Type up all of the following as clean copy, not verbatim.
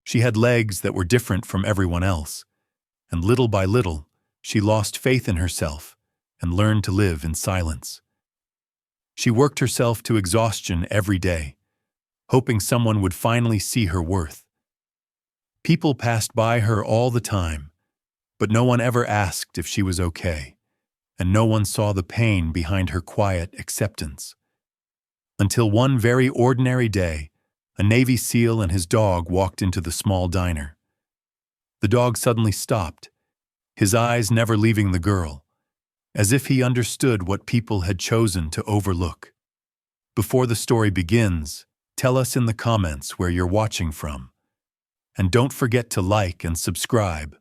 She had legs that were different from everyone else, and little by little, she lost faith in herself and learned to live in silence. She worked herself to exhaustion every day, hoping someone would finally see her worth. People passed by her all the time, but no one ever asked if she was okay, and no one saw the pain behind her quiet acceptance. Until one very ordinary day, a Navy SEAL and his dog walked into the small diner. The dog suddenly stopped, his eyes never leaving the girl, as if he understood what people had chosen to overlook. Before the story begins, tell us in the comments where you're watching from. And don't forget to like and subscribe.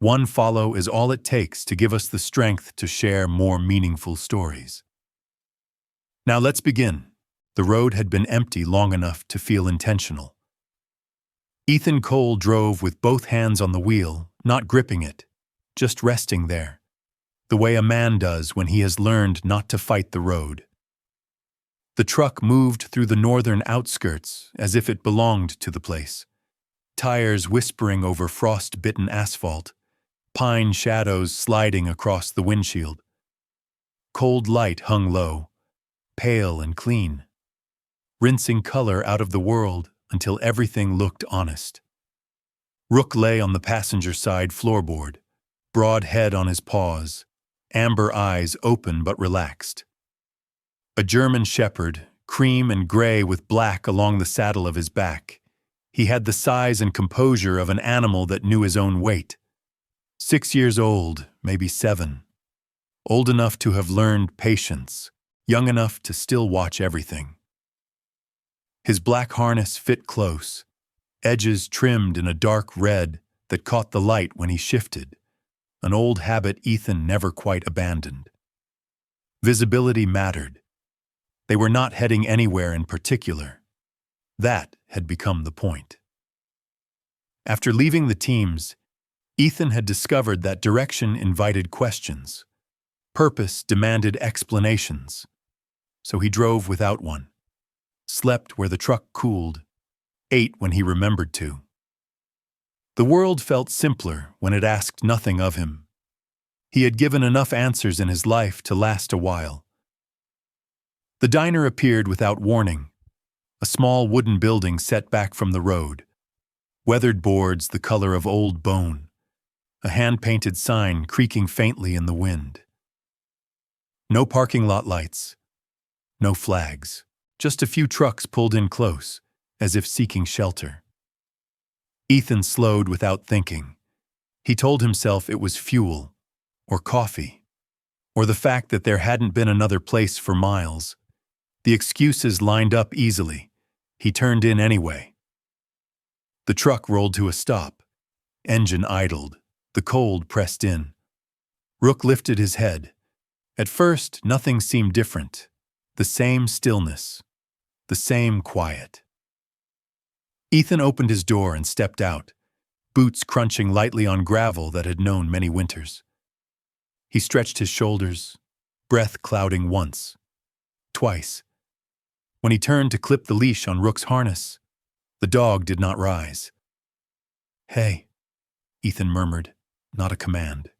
One follow is all it takes to give us the strength to share more meaningful stories. Now let's begin. The road had been empty long enough to feel intentional. Ethan Cole drove with both hands on the wheel, not gripping it, just resting there, the way a man does when he has learned not to fight the road. The truck moved through the northern outskirts as if it belonged to the place, tires whispering over frost-bitten asphalt, pine shadows sliding across the windshield. Cold light hung low, pale and clean, rinsing color out of the world until everything looked honest. Rook lay on the passenger side floorboard, broad head on his paws, amber eyes open but relaxed. A German shepherd, cream and gray with black along the saddle of his back, he had the size and composure of an animal that knew his own weight. 6 years old, maybe 7. Old enough to have learned patience, young enough to still watch everything. His black harness fit close, edges trimmed in a dark red that caught the light when he shifted, an old habit Ethan never quite abandoned. Visibility mattered. They were not heading anywhere in particular. That had become the point. After leaving the teams, Ethan had discovered that direction invited questions. Purpose demanded explanations. So he drove without one, slept where the truck cooled, ate when he remembered to. The world felt simpler when it asked nothing of him. He had given enough answers in his life to last a while. The diner appeared without warning, a small wooden building set back from the road, weathered boards the color of old bone, a hand-painted sign creaking faintly in the wind. No parking lot lights, no flags, just a few trucks pulled in close, as if seeking shelter. Ethan slowed without thinking. He told himself it was fuel, or coffee, or the fact that there hadn't been another place for miles. The excuses lined up easily. He turned in anyway. The truck rolled to a stop. Engine idled. The cold pressed in. Rook lifted his head. At first, nothing seemed different. The same stillness. The same quiet. Ethan opened his door and stepped out, boots crunching lightly on gravel that had known many winters. He stretched his shoulders, breath clouding once, twice. When he turned to clip the leash on Rook's harness, the dog did not rise. "Hey," Ethan murmured, not a command,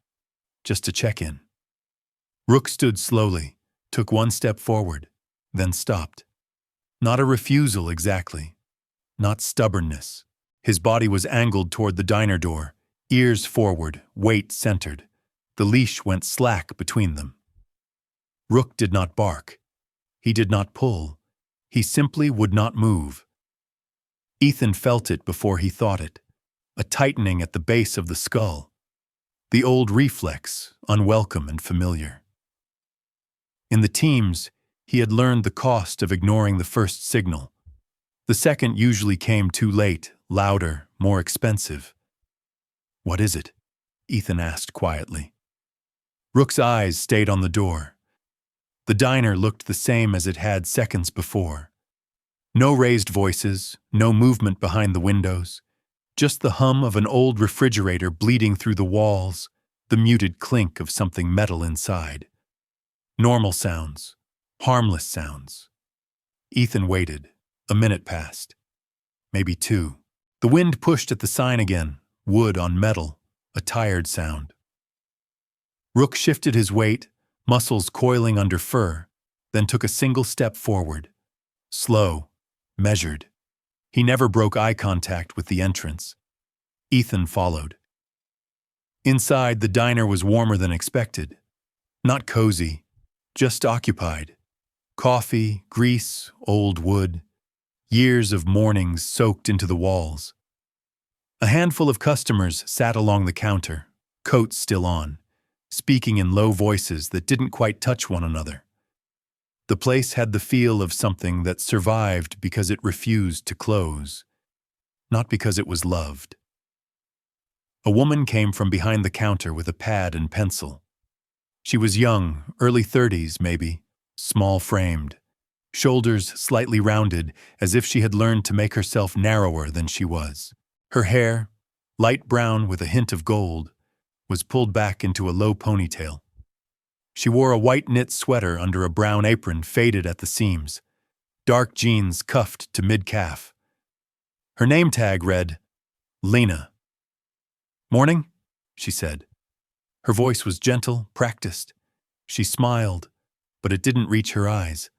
just a check-in. Rook stood slowly, took one step forward, then stopped. Not a refusal exactly, not stubbornness. His body was angled toward the diner door, ears forward, weight centered. The leash went slack between them. Rook did not bark. He did not pull. He simply would not move. Ethan felt it before he thought it, a tightening at the base of the skull. The old reflex, unwelcome and familiar. In the teams, he had learned the cost of ignoring the first signal. The second usually came too late, louder, more expensive. "What is it?" Ethan asked quietly. Rook's eyes stayed on the door. The diner looked the same as it had seconds before. No raised voices, no movement behind the windows, just the hum of an old refrigerator bleeding through the walls, the muted clink of something metal inside. Normal sounds, harmless sounds. Ethan waited. A minute passed. Maybe 2. The wind pushed at the sign again, wood on metal, a tired sound. Rook shifted his weight, muscles coiling under fur, then took a single step forward. Slow, measured. He never broke eye contact with the entrance. Ethan followed. Inside, the diner was warmer than expected. Not cozy, just occupied. Coffee, grease, old wood. Years of mornings soaked into the walls. A handful of customers sat along the counter, coats still on, speaking in low voices that didn't quite touch one another. The place had the feel of something that survived because it refused to close, not because it was loved. A woman came from behind the counter with a pad and pencil. She was young, early 30s maybe, small-framed, shoulders slightly rounded as if she had learned to make herself narrower than she was. Her hair, light brown with a hint of gold, was pulled back into a low ponytail. She wore a white knit sweater under a brown apron faded at the seams, dark jeans cuffed to mid-calf. Her name tag read, Lena. "Morning," she said. Her voice was gentle, practiced. She smiled, but it didn't reach her eyes.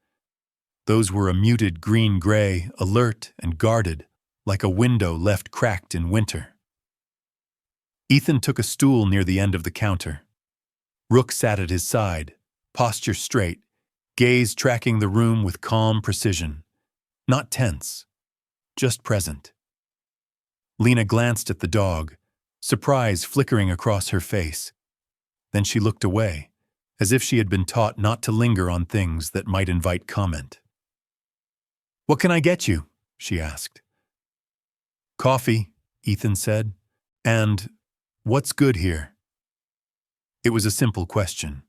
Those were a muted green-gray, alert and guarded, like a window left cracked in winter. Ethan took a stool near the end of the counter. Rook sat at his side, posture straight, gaze tracking the room with calm precision. Not tense, just present. Lena glanced at the dog, surprise flickering across her face. Then she looked away, as if she had been taught not to linger on things that might invite comment. "What can I get you?" she asked. "Coffee," Ethan said, "and what's good here?" It was a simple question,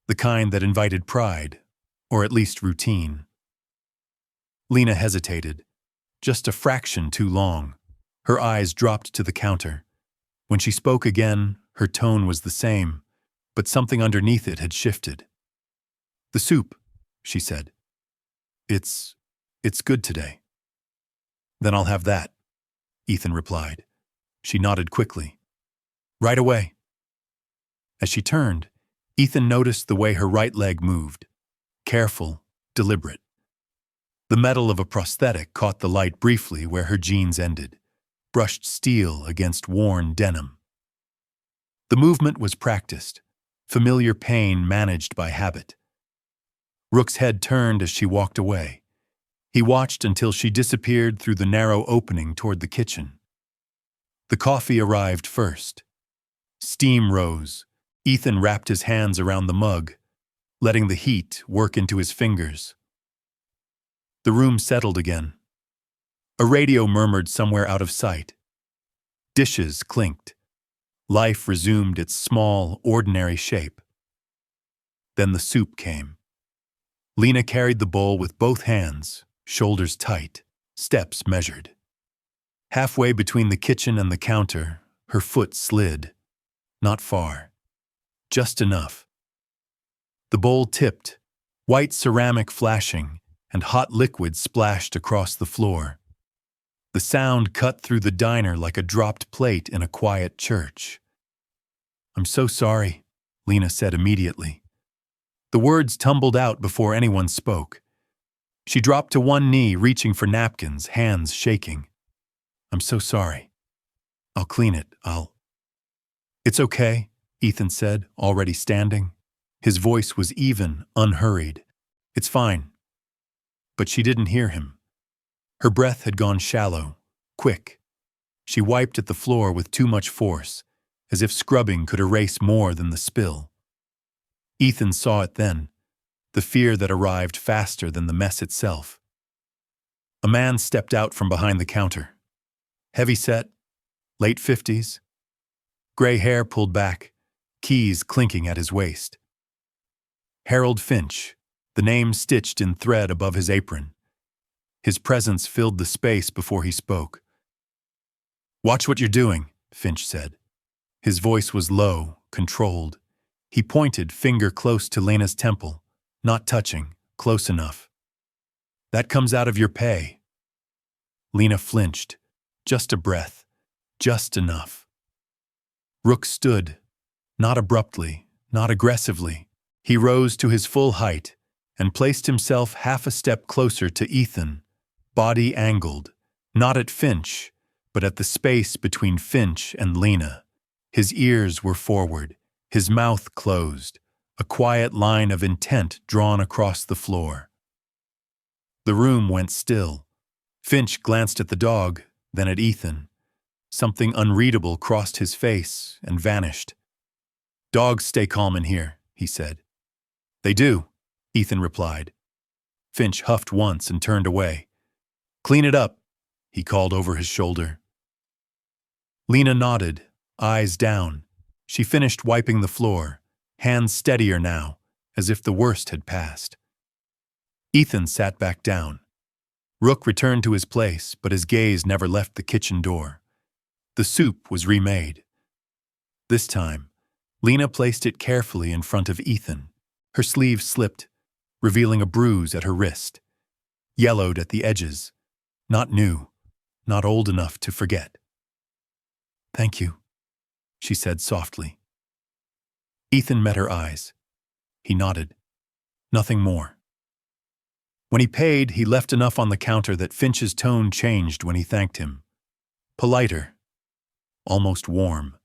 the kind that invited pride, or at least routine. Lena hesitated, just a fraction too long. Her eyes dropped to the counter. When she spoke again, her tone was the same, but something underneath it had shifted. "The soup," she said. It's good today." "Then I'll have that," Ethan replied. She nodded quickly. "Right away." As she turned, Ethan noticed the way her right leg moved. Careful, deliberate. The metal of a prosthetic caught the light briefly where her jeans ended, brushed steel against worn denim. The movement was practiced, familiar pain managed by habit. Rook's head turned as she walked away. He watched until she disappeared through the narrow opening toward the kitchen. The coffee arrived first. Steam rose. Ethan wrapped his hands around the mug, letting the heat work into his fingers. The room settled again. A radio murmured somewhere out of sight. Dishes clinked. Life resumed its small, ordinary shape. Then the soup came. Lena carried the bowl with both hands, shoulders tight, steps measured. Halfway between the kitchen and the counter, her foot slid. Not far. Just enough. The bowl tipped, white ceramic flashing, and hot liquid splashed across the floor. The sound cut through the diner like a dropped plate in a quiet church. "I'm so sorry," Lena said immediately. The words tumbled out before anyone spoke. She dropped to one knee, reaching for napkins, hands shaking. "I'm so sorry. I'll clean it. It's okay," Ethan said, already standing. His voice was even, unhurried. "It's fine." But she didn't hear him. Her breath had gone shallow, quick. She wiped at the floor with too much force, as if scrubbing could erase more than the spill. Ethan saw it then, the fear that arrived faster than the mess itself. A man stepped out from behind the counter. Heavy-set, late 50s. Gray hair pulled back, keys clinking at his waist. Harold Finch, the name stitched in thread above his apron. His presence filled the space before he spoke. "Watch what you're doing," Finch said. His voice was low, controlled. He pointed, finger close to Lena's temple, not touching, close enough. "That comes out of your pay." Lena flinched, Just a breath. Just enough. Rook stood, not abruptly, not aggressively. He rose to his full height and placed himself half a step closer to Ethan, body angled, not at Finch, but at the space between Finch and Lena. His ears were forward, his mouth closed, a quiet line of intent drawn across the floor. The room went still. Finch glanced at the dog, then at Ethan. Something unreadable crossed his face and vanished. "Dogs stay calm in here," he said. "They do," Ethan replied. Finch huffed once and turned away. "Clean it up," he called over his shoulder. Lena nodded, eyes down. She finished wiping the floor, hands steadier now, as if the worst had passed. Ethan sat back down. Rook returned to his place, but his gaze never left the kitchen door. The soup was remade. This time, Lena placed it carefully in front of Ethan. Her sleeve slipped, revealing a bruise at her wrist. Yellowed at the edges. Not new, not old enough to forget. "Thank you," she said softly. Ethan met her eyes. He nodded. Nothing more. When he paid, he left enough on the counter that Finch's tone changed when he thanked him. Politer. Almost warm.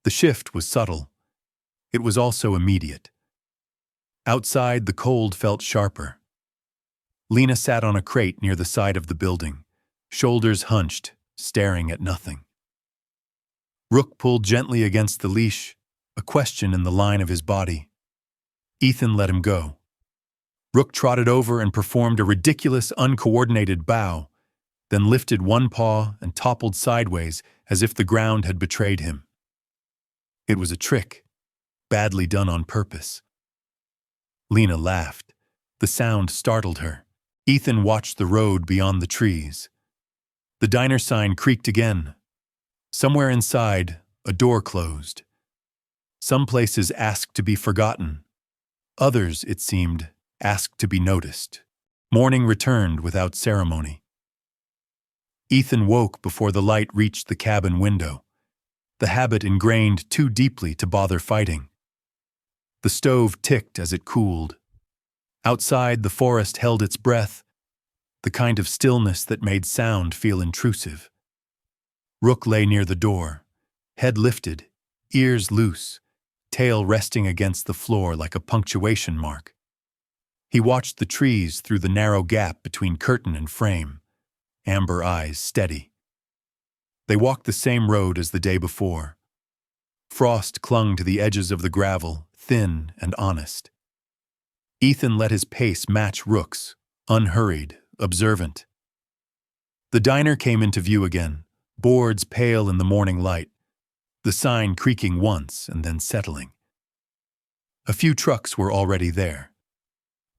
The shift was subtle. It was also immediate. Outside, the cold felt sharper. Lena sat on a crate near the side of the building, shoulders hunched, staring at nothing. Rook pulled gently against the leash, a question in the line of his body. Ethan let him go. Rook trotted over and performed a ridiculous, uncoordinated bow, then lifted one paw and toppled sideways as if the ground had betrayed him. It was a trick, badly done on purpose. Lena laughed. The sound startled her. Ethan watched the road beyond the trees. The diner sign creaked again. Somewhere inside, a door closed. Some places asked to be forgotten. Others, it seemed, asked to be noticed. Morning returned without ceremony. Ethan woke before the light reached the cabin window, the habit ingrained too deeply to bother fighting. The stove ticked as it cooled. Outside, the forest held its breath, the kind of stillness that made sound feel intrusive. Rook lay near the door, head lifted, ears loose, tail resting against the floor like a punctuation mark. He watched the trees through the narrow gap between curtain and frame, amber eyes steady. They walked the same road as the day before. Frost clung to the edges of the gravel, thin and honest. Ethan let his pace match Rook's, unhurried, observant. The diner came into view again, boards pale in the morning light, the sign creaking once and then settling. A few trucks were already there.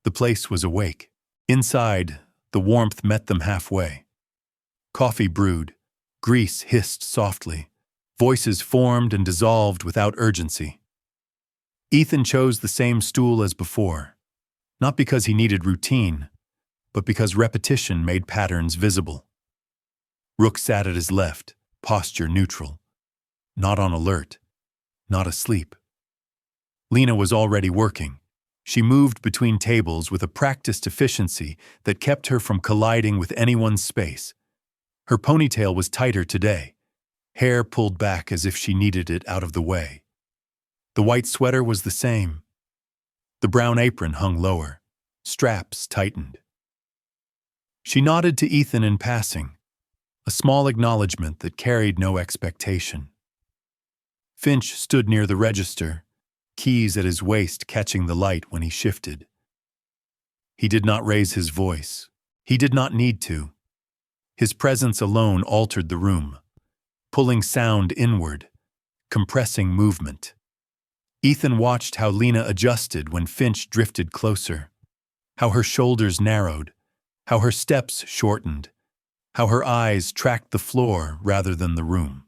The place was awake. Inside, the warmth met them halfway. Coffee brewed, grease hissed softly, voices formed and dissolved without urgency. Ethan chose the same stool as before, not because he needed routine, but because repetition made patterns visible. Rook sat at his left, posture neutral, not on alert, not asleep. Lena was already working. She moved between tables with a practiced efficiency that kept her from colliding with anyone's space. Her ponytail was tighter today, hair pulled back as if she needed it out of the way. The white sweater was the same. The brown apron hung lower, straps tightened. She nodded to Ethan in passing, a small acknowledgement that carried no expectation. Finch stood near the register, keys at his waist catching the light when he shifted. He did not raise his voice. He did not need to. His presence alone altered the room, pulling sound inward, compressing movement. Ethan watched how Lena adjusted when Finch drifted closer, how her shoulders narrowed, how her steps shortened, how her eyes tracked the floor rather than the room.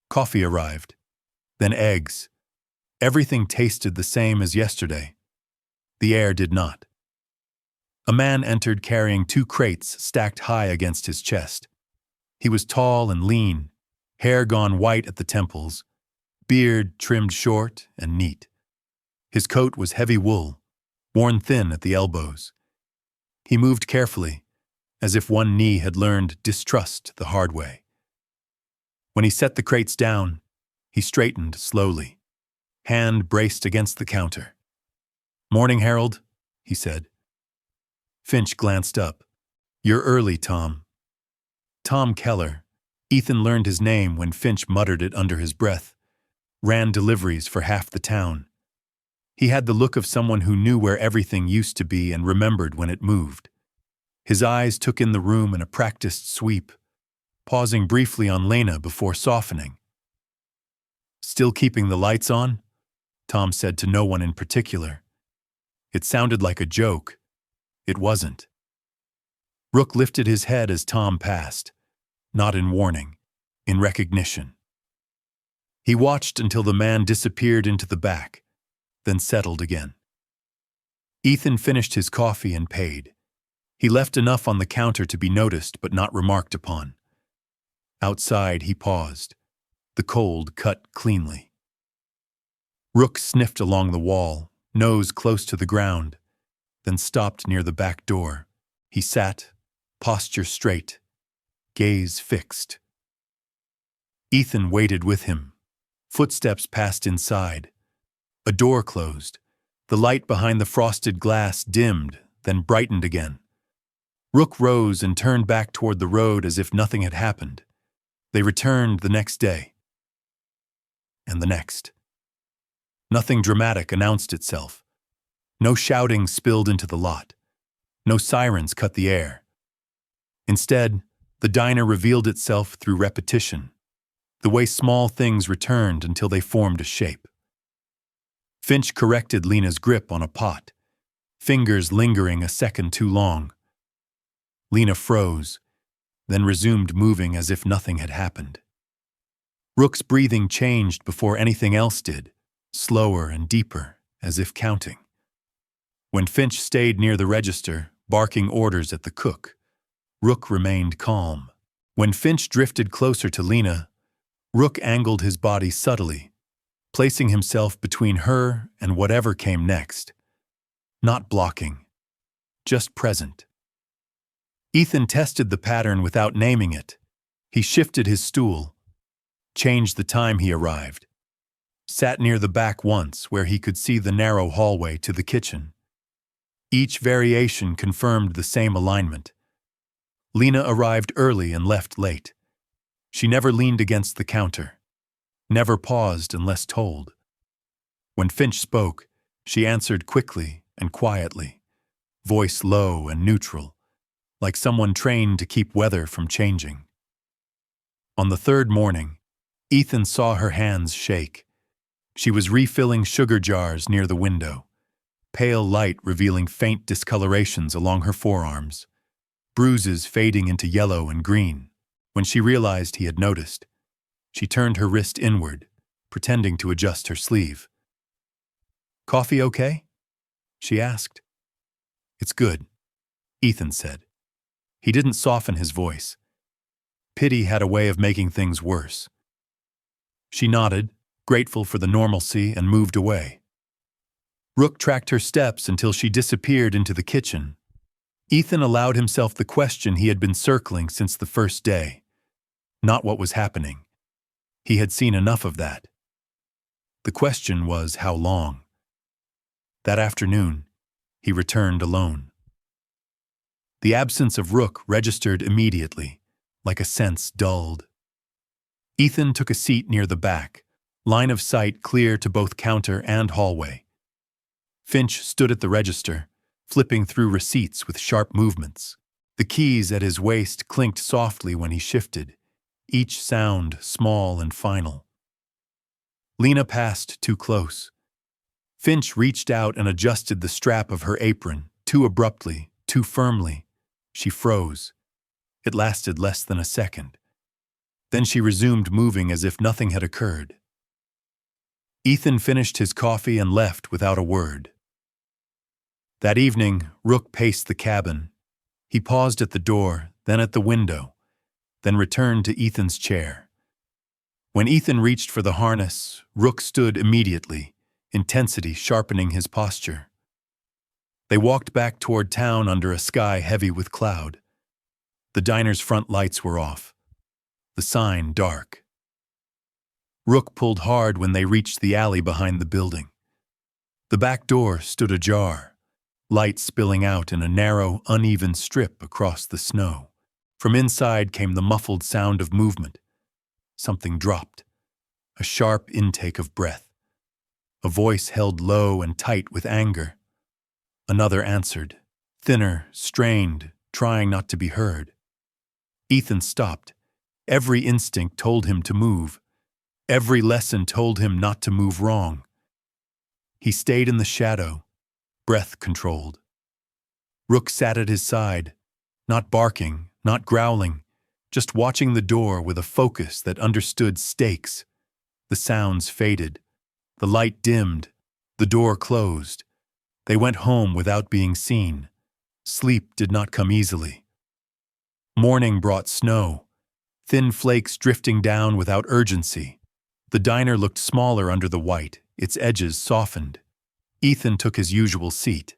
Coffee arrived, then eggs. Everything tasted the same as yesterday. The air did not. A man entered carrying 2 crates stacked high against his chest. He was tall and lean, hair gone white at the temples, beard trimmed short and neat. His coat was heavy wool, worn thin at the elbows. He moved carefully, as if one knee had learned distrust the hard way. When he set the crates down, he straightened slowly, hand braced against the counter. "Morning, Harold," he said. Finch glanced up. "You're early, Tom." Tom Keller. Ethan learned his name when Finch muttered it under his breath. Ran deliveries for half the town. He had the look of someone who knew where everything used to be and remembered when it moved. His eyes took in the room in a practiced sweep, pausing briefly on Lena before softening. "Still keeping the lights on?" Tom said to no one in particular. It sounded like a joke. It wasn't. Rook lifted his head as Tom passed, not in warning, in recognition. He watched until the man disappeared into the back, then settled again. Ethan finished his coffee and paid. He left enough on the counter to be noticed but not remarked upon. Outside, he paused. The cold cut cleanly. Rook sniffed along the wall, nose close to the ground, then stopped near the back door. He sat, posture straight, gaze fixed. Ethan waited with him. Footsteps passed inside. A door closed. The light behind the frosted glass dimmed, then brightened again. Rook rose and turned back toward the road as if nothing had happened. They returned the next day. And the next. Nothing dramatic announced itself. No shouting spilled into the lot. No sirens cut the air. Instead, the diner revealed itself through repetition, the way small things returned until they formed a shape. Finch corrected Lena's grip on a pot, fingers lingering a second too long. Lena froze, then resumed moving as if nothing had happened. Rook's breathing changed before anything else did, slower and deeper, as if counting. When Finch stayed near the register, barking orders at the cook, Rook remained calm. When Finch drifted closer to Lena, Rook angled his body subtly, placing himself between her and whatever came next. Not blocking, just present. Ethan tested the pattern without naming it. He shifted his stool, changed the time he arrived, sat near the back once where he could see the narrow hallway to the kitchen. Each variation confirmed the same alignment. Lena arrived early and left late. She never leaned against the counter, never paused unless told. When Finch spoke, she answered quickly and quietly, voice low and neutral, like someone trained to keep weather from changing. On the third morning, Ethan saw her hands shake. She was refilling sugar jars near the window, pale light revealing faint discolorations along her forearms, bruises fading into yellow and green. When she realized he had noticed, she turned her wrist inward, pretending to adjust her sleeve. "Coffee okay?" she asked. "It's good," Ethan said. He didn't soften his voice. Pity had a way of making things worse. She nodded, grateful for the normalcy, and moved away. Rook tracked her steps until she disappeared into the kitchen. Ethan allowed himself the question he had been circling since the first day. Not what was happening. He had seen enough of that. The question was how long. That afternoon, he returned alone. The absence of Rook registered immediately, like a sense dulled. Ethan took a seat near the back, line of sight clear to both counter and hallway. Finch stood at the register, flipping through receipts with sharp movements. The keys at his waist clinked softly when he shifted, each sound small and final. Lena passed too close. Finch reached out and adjusted the strap of her apron, too abruptly, too firmly. She froze. It lasted less than a second. Then she resumed moving as if nothing had occurred. Ethan finished his coffee and left without a word. That evening, Rook paced the cabin. He paused at the door, then at the window, then returned to Ethan's chair. When Ethan reached for the harness, Rook stood immediately, intensity sharpening his posture. They walked back toward town under a sky heavy with cloud. The diner's front lights were off, the sign dark. Rook pulled hard when they reached the alley behind the building. The back door stood ajar, light spilling out in a narrow, uneven strip across the snow. From inside came the muffled sound of movement. Something dropped, a sharp intake of breath. A voice held low and tight with anger. Another answered, thinner, strained, trying not to be heard. Ethan stopped. Every instinct told him to move. Every lesson told him not to move wrong. He stayed in the shadow, breath controlled. Rook sat at his side, not barking, not growling, just watching the door with a focus that understood stakes. The sounds faded. The light dimmed. The door closed. They went home without being seen. Sleep did not come easily. Morning brought snow, thin flakes drifting down without urgency. The diner looked smaller under the white, its edges softened. Ethan took his usual seat.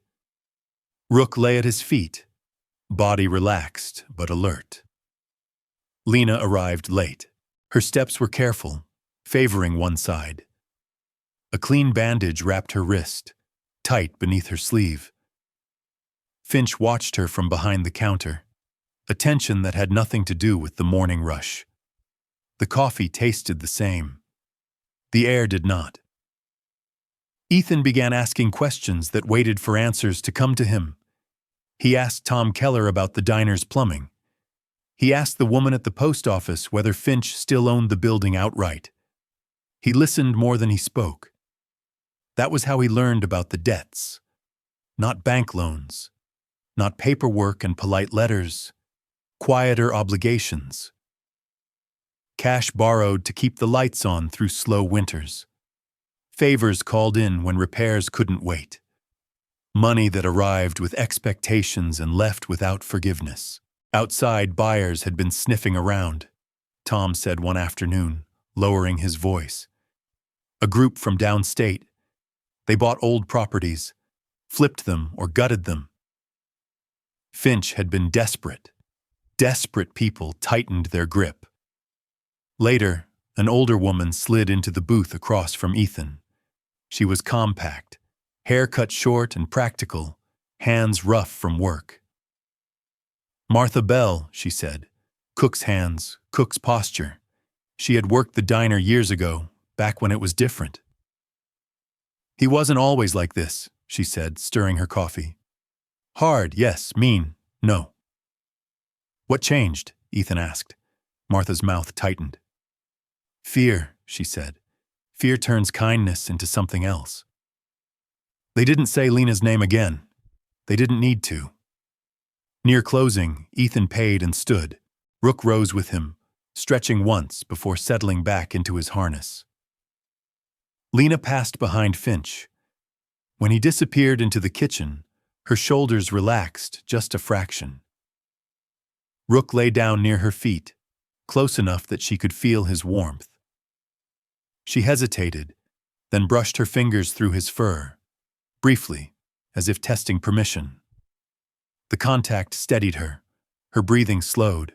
Rook lay at his feet, body relaxed but alert. Lena arrived late. Her steps were careful, favoring one side. A clean bandage wrapped her wrist, tight beneath her sleeve. Finch watched her from behind the counter, a tension that had nothing to do with the morning rush. The coffee tasted the same. The air did not. Ethan began asking questions that waited for answers to come to him. He asked Tom Keller about the diner's plumbing. He asked the woman at the post office whether Finch still owned the building outright. He listened more than he spoke. That was how he learned about the debts. Not bank loans, not paperwork and polite letters, quieter obligations. Cash borrowed to keep the lights on through slow winters. Favors called in when repairs couldn't wait. Money that arrived with expectations and left without forgiveness. Outside buyers had been sniffing around, Tom said one afternoon, lowering his voice. A group from downstate. They bought old properties, flipped them or gutted them. Finch had been desperate. Desperate people tightened their grip. Later, an older woman slid into the booth across from Ethan. She was compact, hair cut short and practical, hands rough from work. Martha Bell, she said, cook's hands, cook's posture. She had worked the diner years ago, back when it was different. He wasn't always like this, she said, stirring her coffee. Hard, yes, mean, no. What changed? Ethan asked. Martha's mouth tightened. Fear, she said. Fear turns kindness into something else. They didn't say Lena's name again. They didn't need to. Near closing, Ethan paid and stood. Rook rose with him, stretching once before settling back into his harness. Lena passed behind Finch. When he disappeared into the kitchen, her shoulders relaxed just a fraction. Rook lay down near her feet, close enough that she could feel his warmth. She hesitated, then brushed her fingers through his fur, briefly, as if testing permission. The contact steadied her. Her breathing slowed.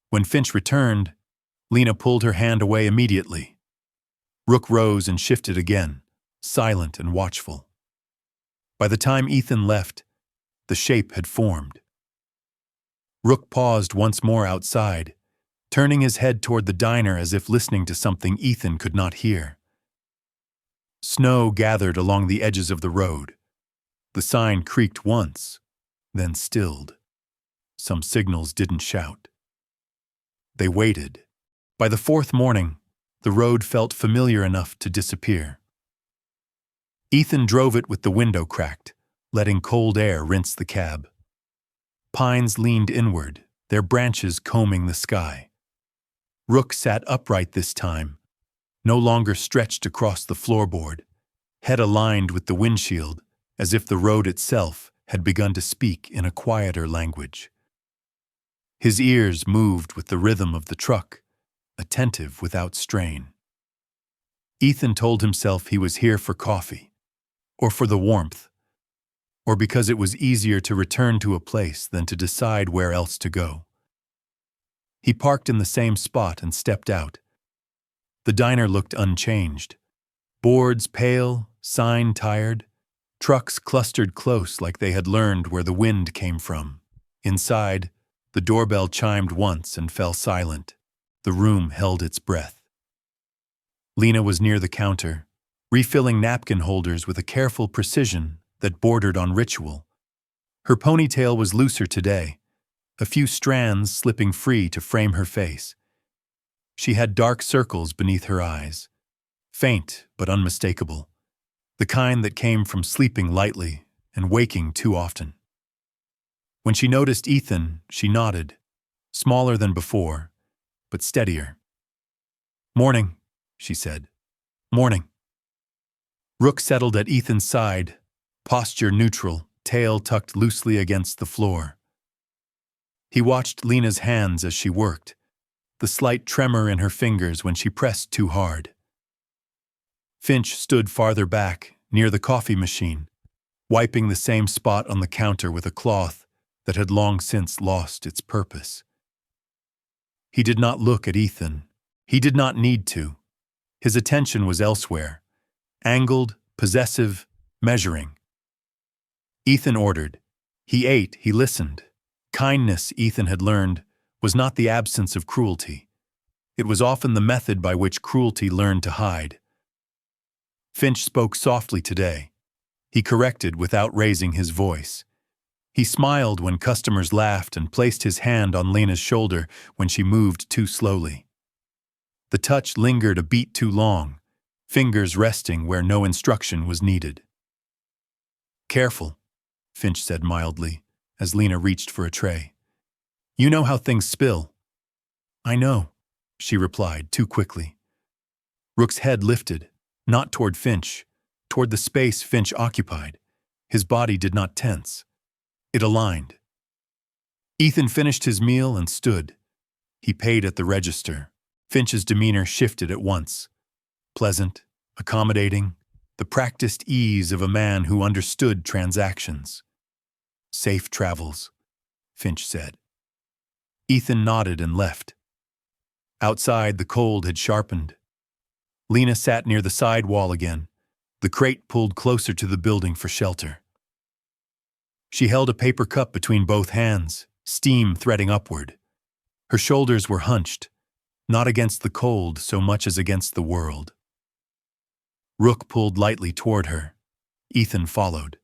When Finch returned, Lena pulled her hand away immediately. Rook rose and shifted again, silent and watchful. By the time Ethan left, the shape had formed. Rook paused once more outside, turning his head toward the diner as if listening to something Ethan could not hear. Snow gathered along the edges of the road. The sign creaked once, then stilled. Some signals didn't shout. They waited. By the fourth morning, the road felt familiar enough to disappear. Ethan drove it with the window cracked, letting cold air rinse the cab. Pines leaned inward, their branches combing the sky. Rook sat upright this time, no longer stretched across the floorboard, head aligned with the windshield, as if the road itself had begun to speak in a quieter language. His ears moved with the rhythm of the truck, attentive without strain. Ethan told himself he was here for coffee, or for the warmth, or because it was easier to return to a place than to decide where else to go. He parked in the same spot and stepped out. The diner looked unchanged. Boards pale, sign tired, trucks clustered close like they had learned where the wind came from. Inside, the doorbell chimed once and fell silent. The room held its breath. Lena was near the counter, refilling napkin holders with a careful precision that bordered on ritual. Her ponytail was looser today, a few strands slipping free to frame her face. She had dark circles beneath her eyes, faint but unmistakable, the kind that came from sleeping lightly and waking too often. When she noticed Ethan, she nodded, smaller than before, but steadier. "Morning," she said. "Morning." Rook settled at Ethan's side, posture neutral, tail tucked loosely against the floor. He watched Lena's hands as she worked, the slight tremor in her fingers when she pressed too hard. Finch stood farther back, near the coffee machine, wiping the same spot on the counter with a cloth that had long since lost its purpose. He did not look at Ethan. He did not need to. His attention was elsewhere, angled, possessive, measuring. Ethan ordered. He ate, he listened. Kindness, Ethan had learned, was not the absence of cruelty. It was often the method by which cruelty learned to hide. Finch spoke softly today. He corrected without raising his voice. He smiled when customers laughed and placed his hand on Lena's shoulder when she moved too slowly. The touch lingered a beat too long, fingers resting where no instruction was needed. "Careful," Finch said mildly, as Lena reached for a tray. "You know how things spill." "I know," she replied too quickly. Rook's head lifted, not toward Finch, toward the space Finch occupied. His body did not tense. It aligned. Ethan finished his meal and stood. He paid at the register. Finch's demeanor shifted at once. Pleasant, accommodating, the practiced ease of a man who understood transactions. "Safe travels," Finch said. Ethan nodded and left. Outside, the cold had sharpened. Lena sat near the side wall again, the crate pulled closer to the building for shelter. She held a paper cup between both hands, steam threading upward. Her shoulders were hunched, not against the cold so much as against the world. Rook pulled lightly toward her. Ethan followed.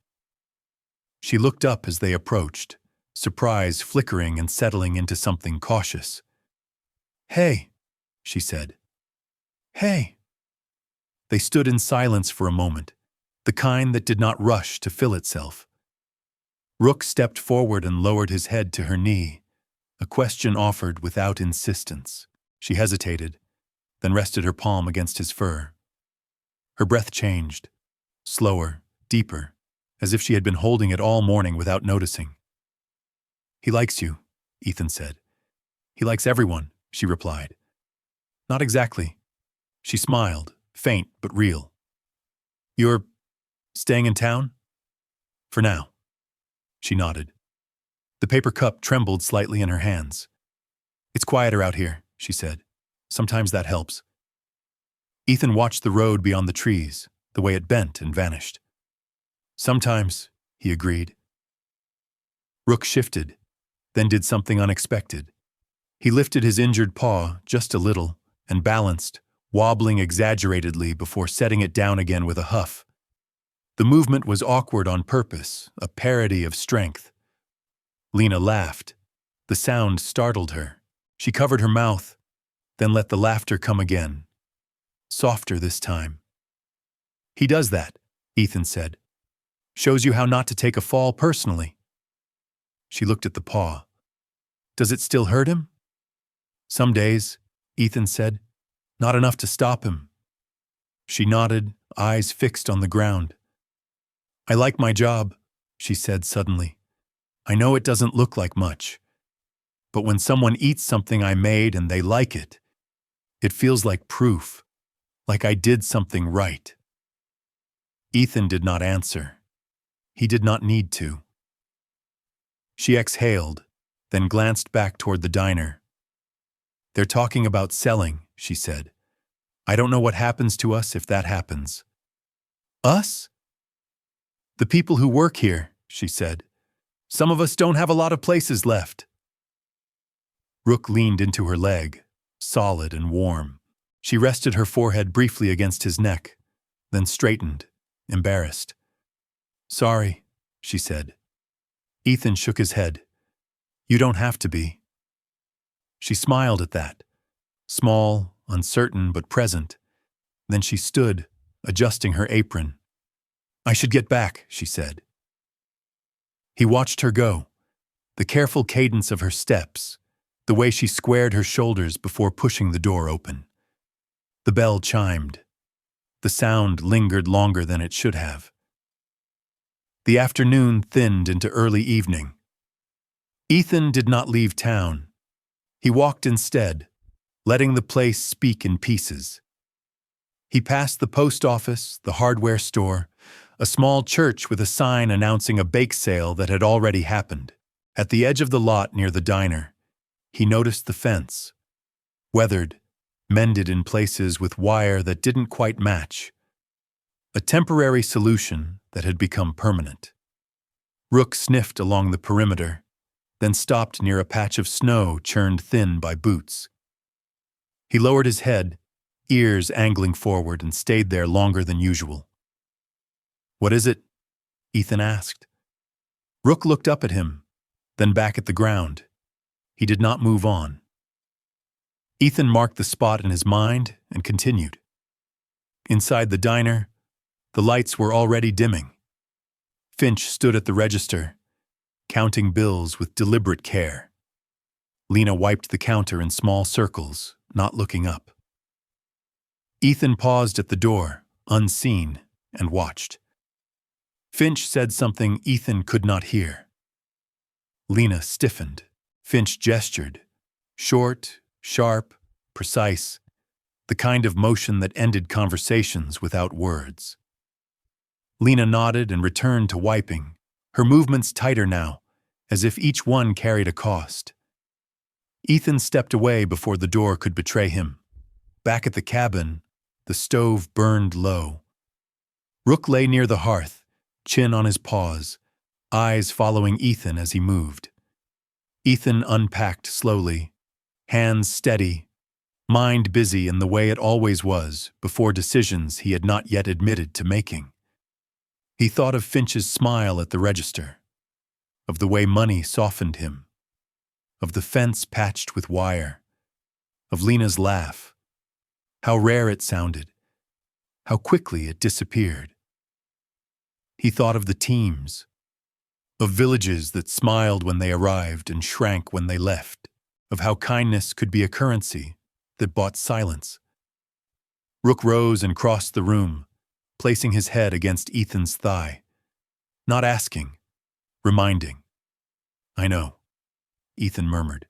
She looked up as they approached, surprise flickering and settling into something cautious. "Hey," she said. "Hey." They stood in silence for a moment, the kind that did not rush to fill itself. Rook stepped forward and lowered his head to her knee, a question offered without insistence. She hesitated, then rested her palm against his fur. Her breath changed, slower, deeper, as if she had been holding it all morning without noticing. "He likes you," Ethan said. "He likes everyone," she replied. "Not exactly." She smiled, faint but real. "You're staying in town?" "For now." She nodded. The paper cup trembled slightly in her hands. "It's quieter out here," she said. "Sometimes that helps." Ethan watched the road beyond the trees, the way it bent and vanished. "Sometimes," he agreed. Rook shifted, then did something unexpected. He lifted his injured paw just a little and balanced, wobbling exaggeratedly before setting it down again with a huff. The movement was awkward on purpose, a parody of strength. Lena laughed. The sound startled her. She covered her mouth, then let the laughter come again. Softer this time. "He does that," Ethan said. "Shows you how not to take a fall personally." She looked at the paw. "Does it still hurt him?" "Some days," Ethan said. "Not enough to stop him." She nodded, eyes fixed on the ground. "I like my job," she said suddenly. "I know it doesn't look like much, but when someone eats something I made and they like it, it feels like proof, like I did something right." Ethan did not answer. He did not need to. She exhaled, then glanced back toward the diner. "They're talking about selling," she said. "I don't know what happens to us if that happens." "Us?" "The people who work here," she said. "Some of us don't have a lot of places left." Rook leaned into her leg, solid and warm. She rested her forehead briefly against his neck, then straightened, embarrassed. "Sorry," she said. Ethan shook his head. "You don't have to be." She smiled at that, small, uncertain, but present. Then she stood, adjusting her apron. "I should get back," she said. He watched her go, the careful cadence of her steps, the way she squared her shoulders before pushing the door open. The bell chimed. The sound lingered longer than it should have. The afternoon thinned into early evening. Ethan did not leave town. He walked instead, letting the place speak in pieces. He passed the post office, the hardware store, a small church with a sign announcing a bake sale that had already happened. At the edge of the lot near the diner, he noticed the fence, weathered, mended in places with wire that didn't quite match. A temporary solution that had become permanent. Rook sniffed along the perimeter, then stopped near a patch of snow churned thin by boots. He lowered his head, ears angling forward, and stayed there longer than usual. "What is it?" Ethan asked. Rook looked up at him, then back at the ground. He did not move on. Ethan marked the spot in his mind and continued. Inside the diner, the lights were already dimming. Finch stood at the register, counting bills with deliberate care. Lena wiped the counter in small circles, not looking up. Ethan paused at the door, unseen, and watched. Finch said something Ethan could not hear. Lena stiffened. Finch gestured. Short, sharp, precise, the kind of motion that ended conversations without words. Lena nodded and returned to wiping, her movements tighter now, as if each one carried a cost. Ethan stepped away before the door could betray him. Back at the cabin, the stove burned low. Rook lay near the hearth, chin on his paws, eyes following Ethan as he moved. Ethan unpacked slowly, hands steady, mind busy in the way it always was before decisions he had not yet admitted to making. He thought of Finch's smile at the register, of the way money softened him, of the fence patched with wire, of Lena's laugh, how rare it sounded, how quickly it disappeared. He thought of the teams, of villages that smiled when they arrived and shrank when they left, of how kindness could be a currency that bought silence. Rook rose and crossed the room, placing his head against Ethan's thigh. Not asking, reminding. "I know," Ethan murmured.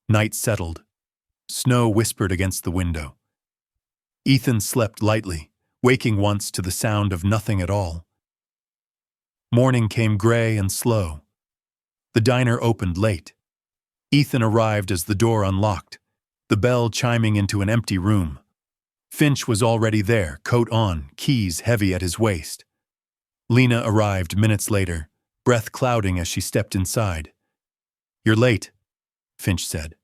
Night settled. Snow whispered against the window. Ethan slept lightly, waking once to the sound of nothing at all. Morning came gray and slow. The diner opened late. Ethan arrived as the door unlocked, the bell chiming into an empty room. Finch was already there, coat on, keys heavy at his waist. Lena arrived minutes later, breath clouding as she stepped inside. "You're late," Finch said.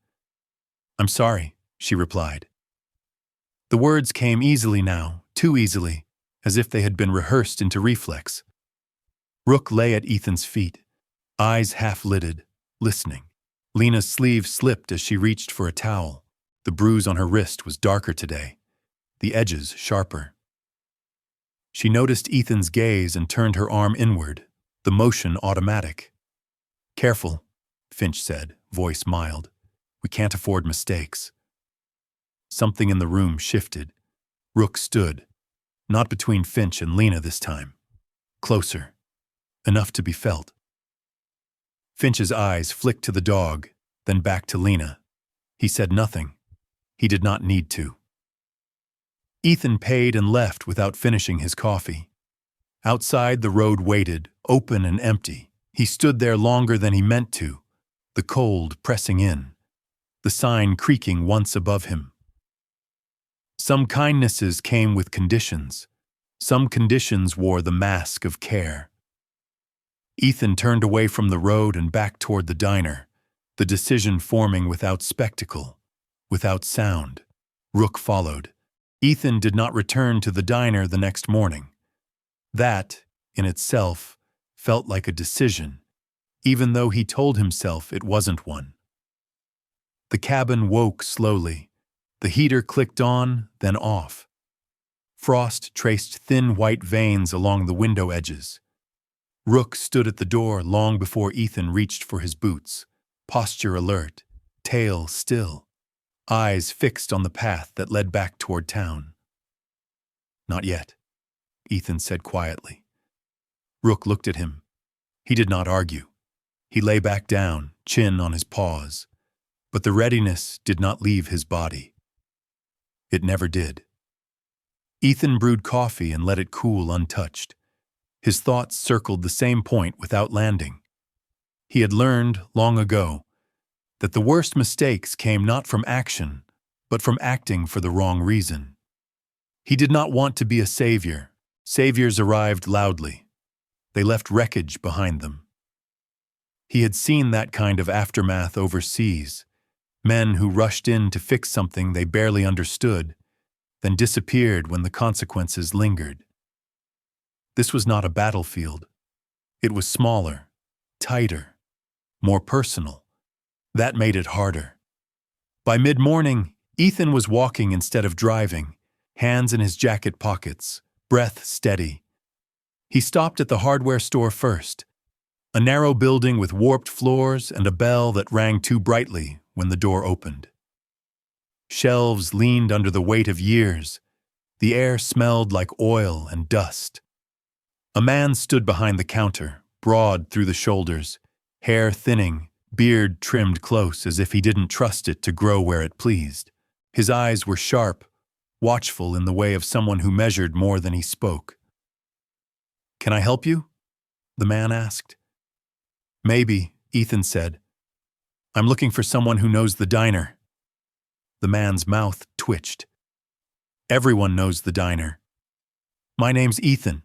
"I'm sorry," she replied. The words came easily now, too easily, as if they had been rehearsed into reflex. Rook lay at Ethan's feet, eyes half-lidded, listening. Lena's sleeve slipped as she reached for a towel. The bruise on her wrist was darker today, the edges sharper. She noticed Ethan's gaze and turned her arm inward, the motion automatic. "Careful," Finch said, voice mild. "We can't afford mistakes." Something in the room shifted. Rook stood, not between Finch and Lena this time. Closer, enough to be felt. Finch's eyes flicked to the dog, then back to Lena. He said nothing. He did not need to. Ethan paid and left without finishing his coffee. Outside, the road waited, open and empty. He stood there longer than he meant to, the cold pressing in, the sign creaking once above him. Some kindnesses came with conditions. Some conditions wore the mask of care. Ethan turned away from the road and back toward the diner, the decision forming without spectacle, without sound. Rook followed. Ethan did not return to the diner the next morning. That, in itself, felt like a decision, even though he told himself it wasn't one. The cabin woke slowly. The heater clicked on, then off. Frost traced thin white veins along the window edges. Rook stood at the door long before Ethan reached for his boots, posture alert, tail still, eyes fixed on the path that led back toward town. "Not yet," Ethan said quietly. Rook looked at him. He did not argue. He lay back down, chin on his paws, but the readiness did not leave his body. It never did. Ethan brewed coffee and let it cool untouched. His thoughts circled the same point without landing. He had learned, long ago, that the worst mistakes came not from action, but from acting for the wrong reason. He did not want to be a savior. Saviors arrived loudly. They left wreckage behind them. He had seen that kind of aftermath overseas, men who rushed in to fix something they barely understood, then disappeared when the consequences lingered. This was not a battlefield. It was smaller, tighter, more personal. That made it harder. By mid-morning, Ethan was walking instead of driving, hands in his jacket pockets, breath steady. He stopped at the hardware store first, a narrow building with warped floors and a bell that rang too brightly when the door opened. Shelves leaned under the weight of years. The air smelled like oil and dust. A man stood behind the counter, broad through the shoulders, hair thinning, beard trimmed close as if he didn't trust it to grow where it pleased. His eyes were sharp, watchful in the way of someone who measured more than he spoke. "Can I help you?" the man asked. "Maybe," Ethan said. "I'm looking for someone who knows the diner." The man's mouth twitched. "Everyone knows the diner." "My name's Ethan."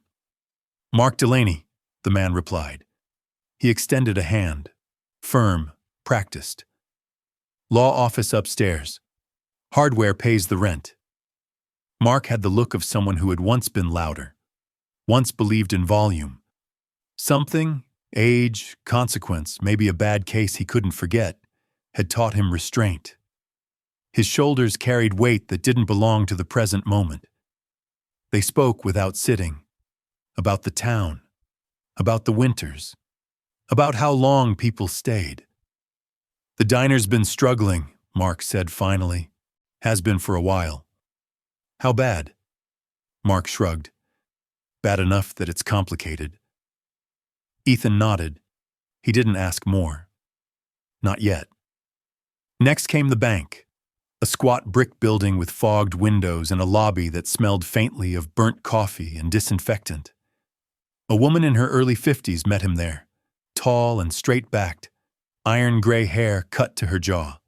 "Mark Delaney," the man replied. He extended a hand, firm, practiced. "Law office upstairs. Hardware pays the rent." Mark had the look of someone who had once been louder, once believed in volume. Something, age, consequence, maybe a bad case he couldn't forget, had taught him restraint. His shoulders carried weight that didn't belong to the present moment. They spoke without sitting, about the town, about the winters, about how long people stayed. "The diner's been struggling," Mark said finally. "Has been for a while." "How bad?" Mark shrugged. "Bad enough that it's complicated." Ethan nodded. He didn't ask more. Not yet. Next came the bank, a squat brick building with fogged windows and a lobby that smelled faintly of burnt coffee and disinfectant. A woman in her early 50s met him there, tall and straight-backed, iron gray hair cut to her jaw.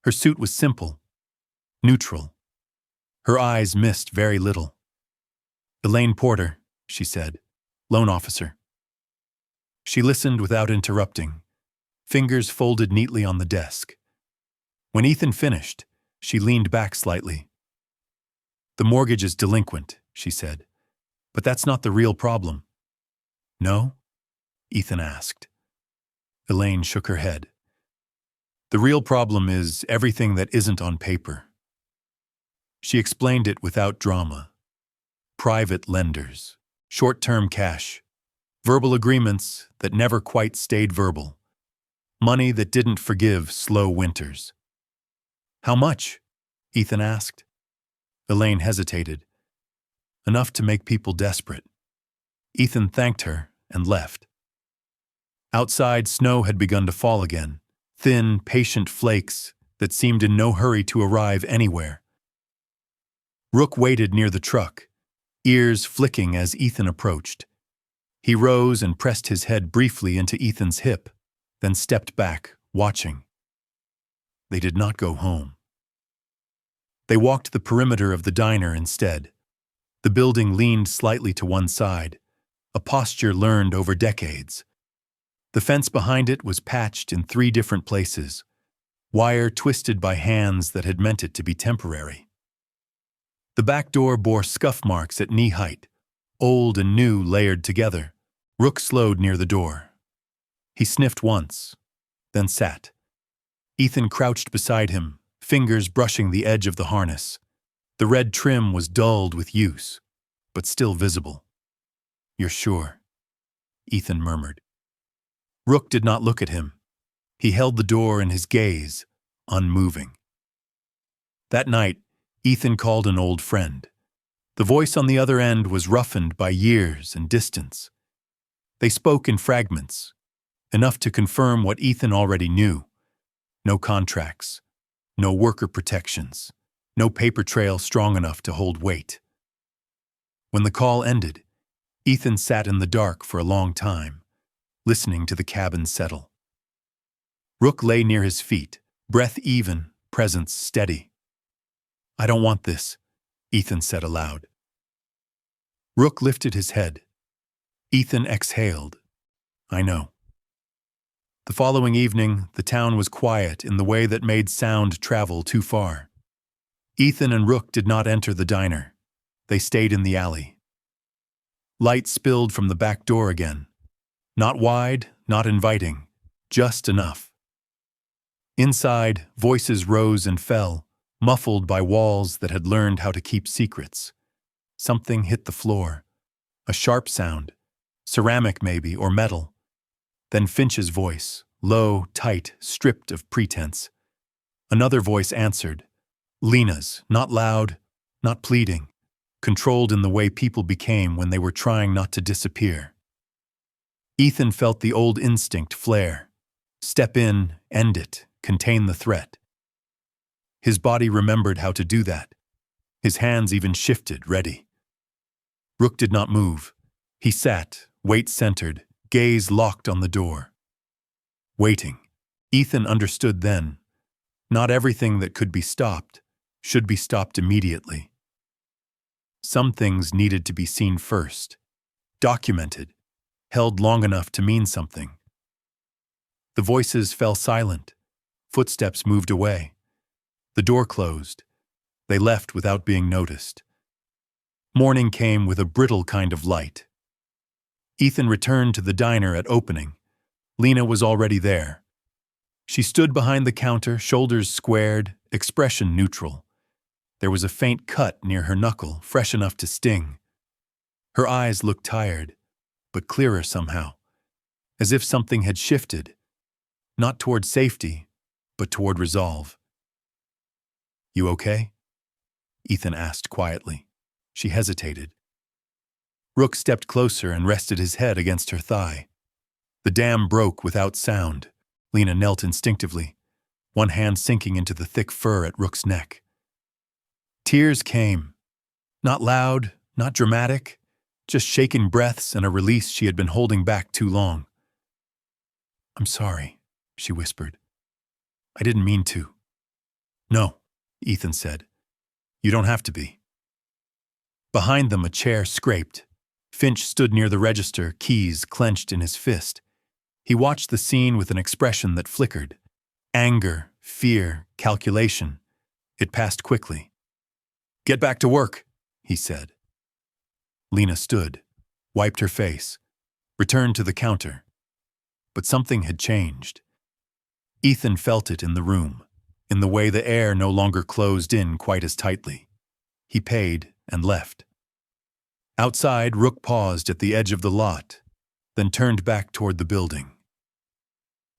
Her suit was simple, neutral. Her eyes missed very little. "Elaine Porter," she said, "loan officer." She listened without interrupting, fingers folded neatly on the desk. When Ethan finished, she leaned back slightly. "The mortgage is delinquent," she said, "but that's not the real problem." "No?" Ethan asked. Elaine shook her head. "The real problem is everything that isn't on paper." She explained it without drama. Private lenders, short-term cash, verbal agreements that never quite stayed verbal, money that didn't forgive slow winters. "How much?" Ethan asked. Elaine hesitated. "Enough to make people desperate." Ethan thanked her and left. Outside, snow had begun to fall again, thin, patient flakes that seemed in no hurry to arrive anywhere. Rook waited near the truck, ears flicking as Ethan approached. He rose and pressed his head briefly into Ethan's hip, then stepped back, watching. They did not go home. They walked the perimeter of the diner instead. The building leaned slightly to one side, a posture learned over decades. The fence behind it was patched in 3 different places, wire twisted by hands that had meant it to be temporary. The back door bore scuff marks at knee height, old and new layered together. Rook slowed near the door. He sniffed once, then sat. Ethan crouched beside him, fingers brushing the edge of the harness. The red trim was dulled with use, but still visible. "You're sure?" Ethan murmured. Rook did not look at him. He held the door in his gaze, unmoving. That night, Ethan called an old friend. The voice on the other end was roughened by years and distance. They spoke in fragments, enough to confirm what Ethan already knew. No contracts, no worker protections, no paper trail strong enough to hold weight. When the call ended, Ethan sat in the dark for a long time, listening to the cabin settle. Rook lay near his feet, breath even, presence steady. "I don't want this," Ethan said aloud. Rook lifted his head. Ethan exhaled. "I know." The following evening, the town was quiet in the way that made sound travel too far. Ethan and Rook did not enter the diner. They stayed in the alley. Light spilled from the back door again. Not wide, not inviting, just enough. Inside, voices rose and fell, muffled by walls that had learned how to keep secrets. Something hit the floor. A sharp sound, ceramic maybe, or metal. Then Finch's voice, low, tight, stripped of pretense. Another voice answered. Lena's, not loud, not pleading, controlled in the way people became when they were trying not to disappear. Ethan felt the old instinct flare. Step in, end it, contain the threat. His body remembered how to do that. His hands even shifted, ready. Rook did not move. He sat, weight centered, gaze locked on the door. Waiting. Ethan understood then. Not everything that could be stopped should be stopped immediately. Some things needed to be seen first, documented, held long enough to mean something. The voices fell silent. Footsteps moved away. The door closed. They left without being noticed. Morning came with a brittle kind of light. Ethan returned to the diner at opening. Lena was already there. She stood behind the counter, shoulders squared, expression neutral. There was a faint cut near her knuckle, fresh enough to sting. Her eyes looked tired, but clearer somehow, as if something had shifted, not toward safety, but toward resolve. "You okay?" Ethan asked quietly. She hesitated. Rook stepped closer and rested his head against her thigh. The dam broke without sound. Lena knelt instinctively, one hand sinking into the thick fur at Rook's neck. Tears came. Not loud, not dramatic, just shaken breaths and a release she had been holding back too long. "I'm sorry," she whispered. "I didn't mean to." "No," Ethan said. "You don't have to be." Behind them, a chair scraped. Finch stood near the register, keys clenched in his fist. He watched the scene with an expression that flickered. Anger, fear, calculation. It passed quickly. "Get back to work," he said. Lena stood, wiped her face, returned to the counter. But something had changed. Ethan felt it in the room, in the way the air no longer closed in quite as tightly. He paid and left. Outside, Rook paused at the edge of the lot, then turned back toward the building.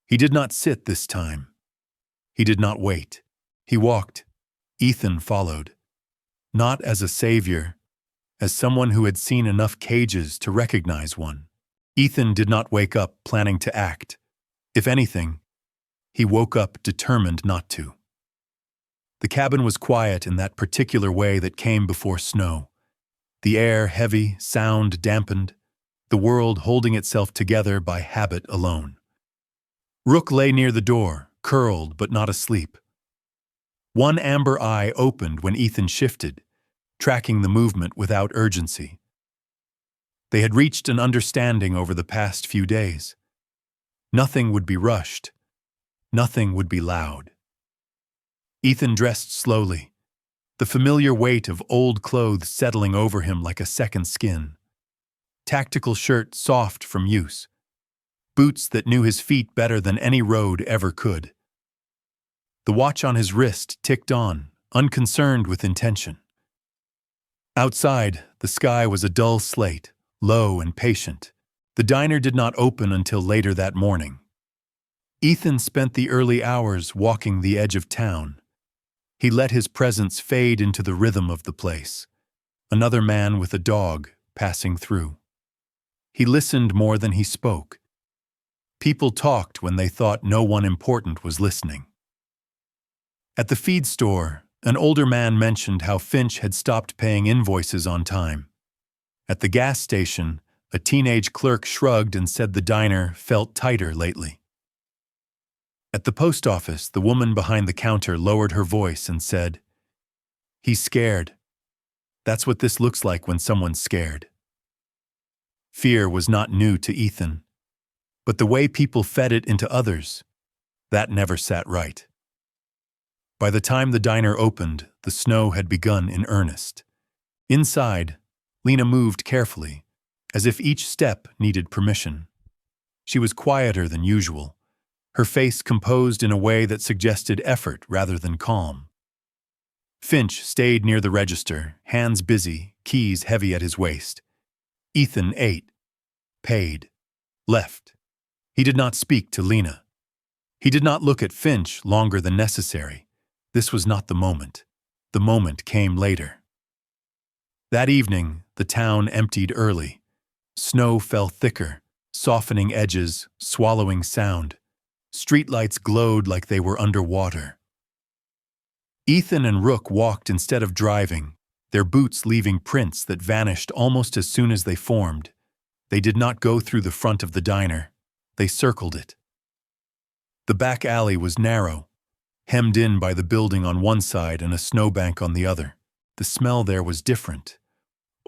He did not sit this time. He did not wait. He walked. Ethan followed. Not as a savior, as someone who had seen enough cages to recognize one. Ethan did not wake up planning to act. If anything, He woke up determined not to. The cabin was quiet in that particular way that came before snow. The air heavy, sound dampened, the world holding itself together by habit alone. Rook lay near the door, curled but not asleep. One amber eye opened when Ethan shifted, tracking the movement without urgency. They had reached an understanding over the past few days. Nothing would be rushed. Nothing would be loud. Ethan dressed slowly, the familiar weight of old clothes settling over him like a second skin. Tactical shirt soft from use. Boots that knew his feet better than any road ever could. The watch on his wrist ticked on, unconcerned with intention. Outside, the sky was a dull slate, low and patient. The diner did not open until later that morning. Ethan spent the early hours walking the edge of town. He let his presence fade into the rhythm of the place. Another man with a dog passing through. He listened more than he spoke. People talked when they thought no one important was listening. At the feed store, an older man mentioned how Finch had stopped paying invoices on time. At the gas station, a teenage clerk shrugged and said the diner felt tighter lately. At the post office, the woman behind the counter lowered her voice and said, "He's scared. That's what this looks like when someone's scared." Fear was not new to Ethan, but the way people fed it into others, that never sat right. By the time the diner opened, the snow had begun in earnest. Inside, Lena moved carefully, as if each step needed permission. She was quieter than usual, her face composed in a way that suggested effort rather than calm. Finch stayed near the register, hands busy, keys heavy at his waist. Ethan ate, paid, left. He did not speak to Lena. He did not look at Finch longer than necessary. This was not the moment. The moment came later. That evening, the town emptied early. Snow fell thicker, softening edges, swallowing sound. Streetlights glowed like they were underwater. Ethan and Rook walked instead of driving, their boots leaving prints that vanished almost as soon as they formed. They did not go through the front of the diner. They circled it. The back alley was narrow, hemmed in by the building on one side and a snowbank on the other. The smell there was different.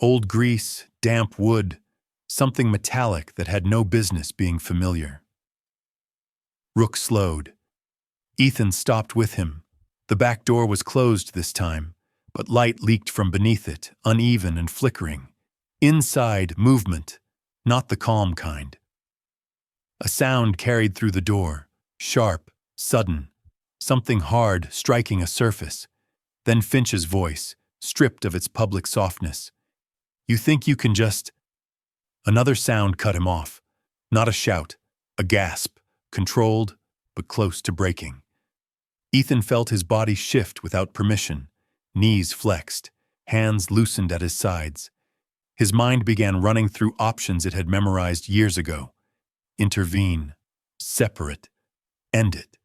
Old grease, damp wood, something metallic that had no business being familiar. Rook slowed. Ethan stopped with him. The back door was closed this time, but light leaked from beneath it, uneven and flickering. Inside, movement, not the calm kind. A sound carried through the door, sharp, sudden, something hard striking a surface. Then Finch's voice, stripped of its public softness. "You think you can just—" Another sound cut him off. Not a shout, a gasp, controlled, but close to breaking. Ethan felt his body shift without permission, knees flexed, hands loosened at his sides. His mind began running through options it had memorized years ago. Intervene, separate, end it.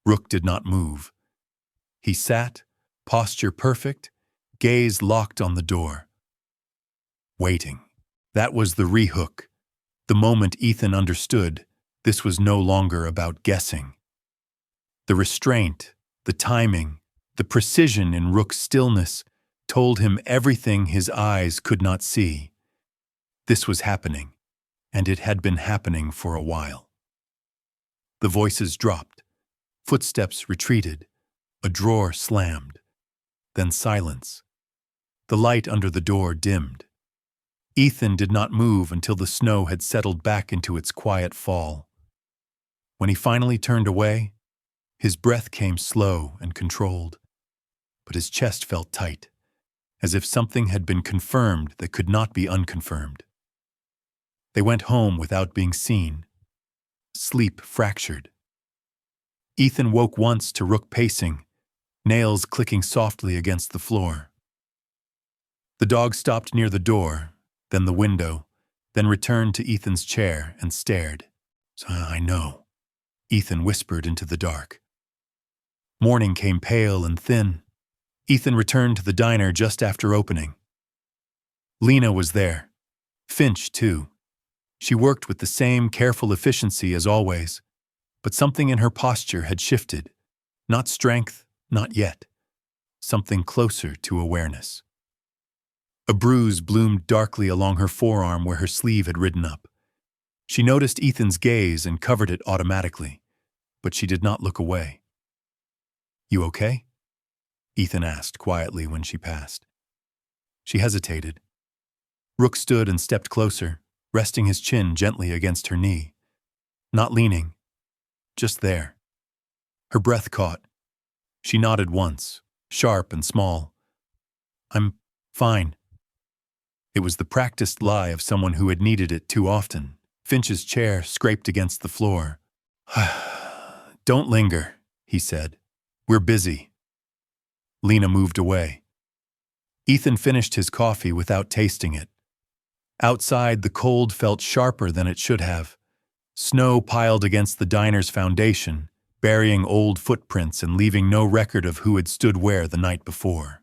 Rook did not move. He sat, posture perfect, gaze locked on the door. Waiting. That was the rehook. The moment Ethan understood, this was no longer about guessing. The restraint, the timing, the precision in Rook's stillness told him everything his eyes could not see. This was happening, and it had been happening for a while. The voices dropped, footsteps retreated, a drawer slammed, then silence. The light under the door dimmed. Ethan did not move until the snow had settled back into its quiet fall. When he finally turned away, his breath came slow and controlled, but his chest felt tight, as if something had been confirmed that could not be unconfirmed. They went home without being seen. Sleep fractured. Ethan woke once to Rook pacing, nails clicking softly against the floor. The dog stopped near the door, then the window, then returned to Ethan's chair and stared. "I know." Ethan whispered into the dark. Morning came pale and thin. Ethan returned to the diner just after opening. Lena was there. Finch, too. She worked with the same careful efficiency as always, but something in her posture had shifted. Not strength, not yet. Something closer to awareness. A bruise bloomed darkly along her forearm where her sleeve had ridden up. She noticed Ethan's gaze and covered it automatically, but she did not look away. "You okay?" Ethan asked quietly when she passed. She hesitated. Rook stood and stepped closer, resting his chin gently against her knee. Not leaning, just there. Her breath caught. She nodded once, sharp and small. "I'm fine." It was the practiced lie of someone who had needed it too often. Finch's chair scraped against the floor. "Don't linger," he said. "We're busy." Lena moved away. Ethan finished his coffee without tasting it. Outside, the cold felt sharper than it should have. Snow piled against the diner's foundation, burying old footprints and leaving no record of who had stood where the night before.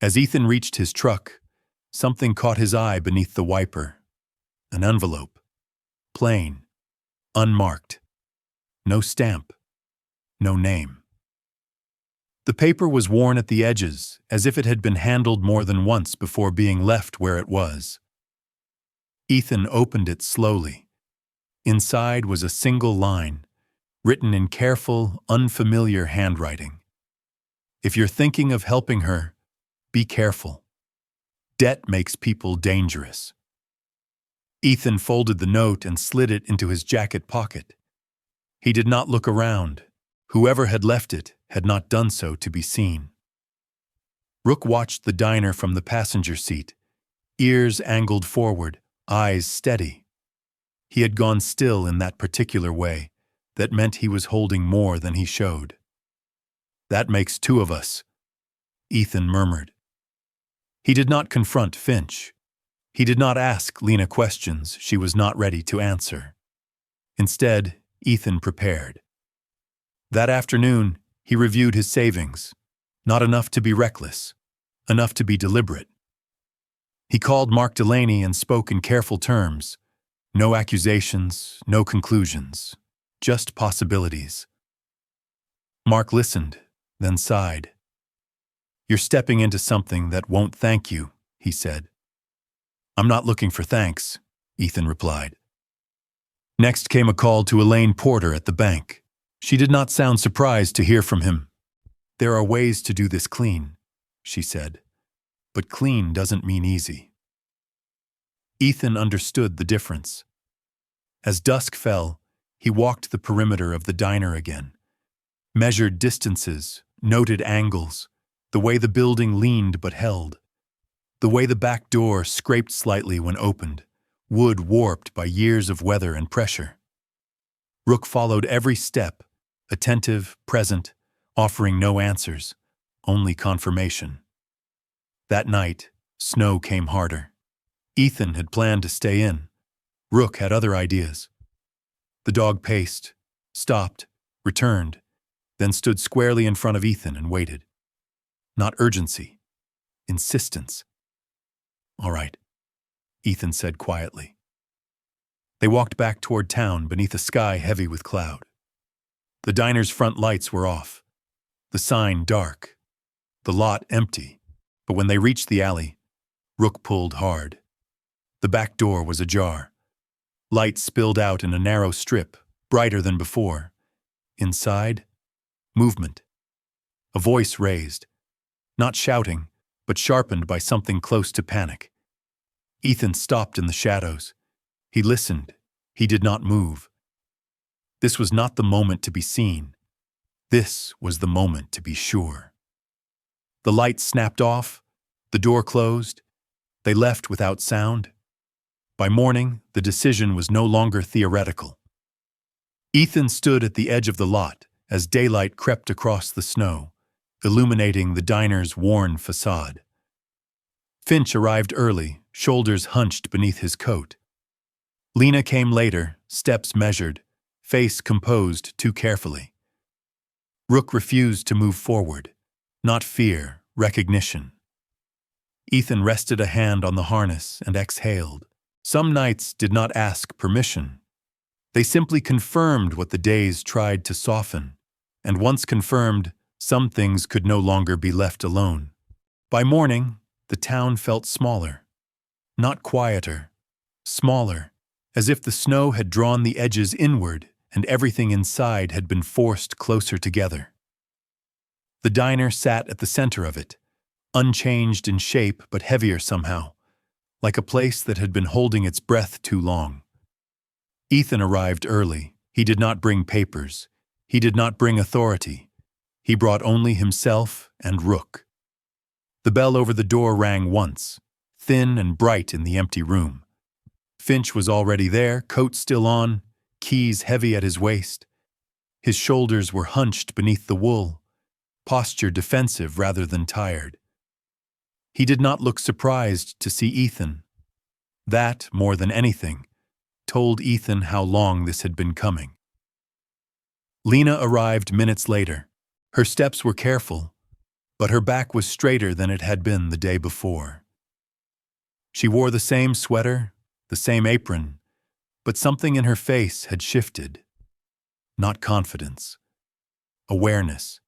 As Ethan reached his truck, something caught his eye beneath the wiper. An envelope. Plain. Unmarked. No stamp. No name. The paper was worn at the edges, as if it had been handled more than once before being left where it was. Ethan opened it slowly. Inside was a single line, written in careful, unfamiliar handwriting. "If you're thinking of helping her, be careful. Debt makes people dangerous." Ethan folded the note and slid it into his jacket pocket. He did not look around. Whoever had left it had not done so to be seen. Rook watched the diner from the passenger seat, ears angled forward, eyes steady. He had gone still in that particular way. That meant he was holding more than he showed. "That makes two of us," Ethan murmured. He did not confront Finch. He did not ask Lena questions she was not ready to answer. Instead, Ethan prepared. That afternoon, he reviewed his savings. Not enough to be reckless, enough to be deliberate. He called Mark Delaney and spoke in careful terms. No accusations, no conclusions, just possibilities. Mark listened, then sighed. "You're stepping into something that won't thank you," he said. "I'm not looking for thanks," Ethan replied. Next came a call to Elaine Porter at the bank. She did not sound surprised to hear from him. "There are ways to do this clean," she said. "But clean doesn't mean easy." Ethan understood the difference. As dusk fell, he walked the perimeter of the diner again. Measured distances, noted angles, the way the building leaned but held. The way the back door scraped slightly when opened, wood warped by years of weather and pressure. Rook followed every step, attentive, present, offering no answers, only confirmation. That night, snow came harder. Ethan had planned to stay in. Rook had other ideas. The dog paced, stopped, returned, then stood squarely in front of Ethan and waited. Not urgency, insistence. "All right," Ethan said quietly. They walked back toward town beneath a sky heavy with cloud. The diner's front lights were off, the sign dark, the lot empty, but when they reached the alley, Rook pulled hard. The back door was ajar. Light spilled out in a narrow strip, brighter than before. Inside, movement. A voice raised, not shouting, but sharpened by something close to panic. Ethan stopped in the shadows. He listened. He did not move. This was not the moment to be seen. This was the moment to be sure. The light snapped off. The door closed. They left without sound. By morning, the decision was no longer theoretical. Ethan stood at the edge of the lot as daylight crept across the snow, illuminating the diner's worn facade. Finch arrived early, shoulders hunched beneath his coat. Lena came later, steps measured, face composed too carefully. Rook refused to move forward. Not fear, recognition. Ethan rested a hand on the harness and exhaled. Some nights did not ask permission. They simply confirmed what the days tried to soften, and once confirmed, some things could no longer be left alone. By morning, the town felt smaller. Not quieter, smaller, as if the snow had drawn the edges inward and everything inside had been forced closer together. The diner sat at the center of it, unchanged in shape but heavier somehow, like a place that had been holding its breath too long. Ethan arrived early. He did not bring papers. He did not bring authority. He brought only himself and Rook. The bell over the door rang once, thin and bright in the empty room. Finch was already there, coat still on, keys heavy at his waist. His shoulders were hunched beneath the wool, posture defensive rather than tired. He did not look surprised to see Ethan. That, more than anything, told Ethan how long this had been coming. Lena arrived minutes later. Her steps were careful, but her back was straighter than it had been the day before. She wore the same sweater, the same apron, but something in her face had shifted. Not confidence. Awareness.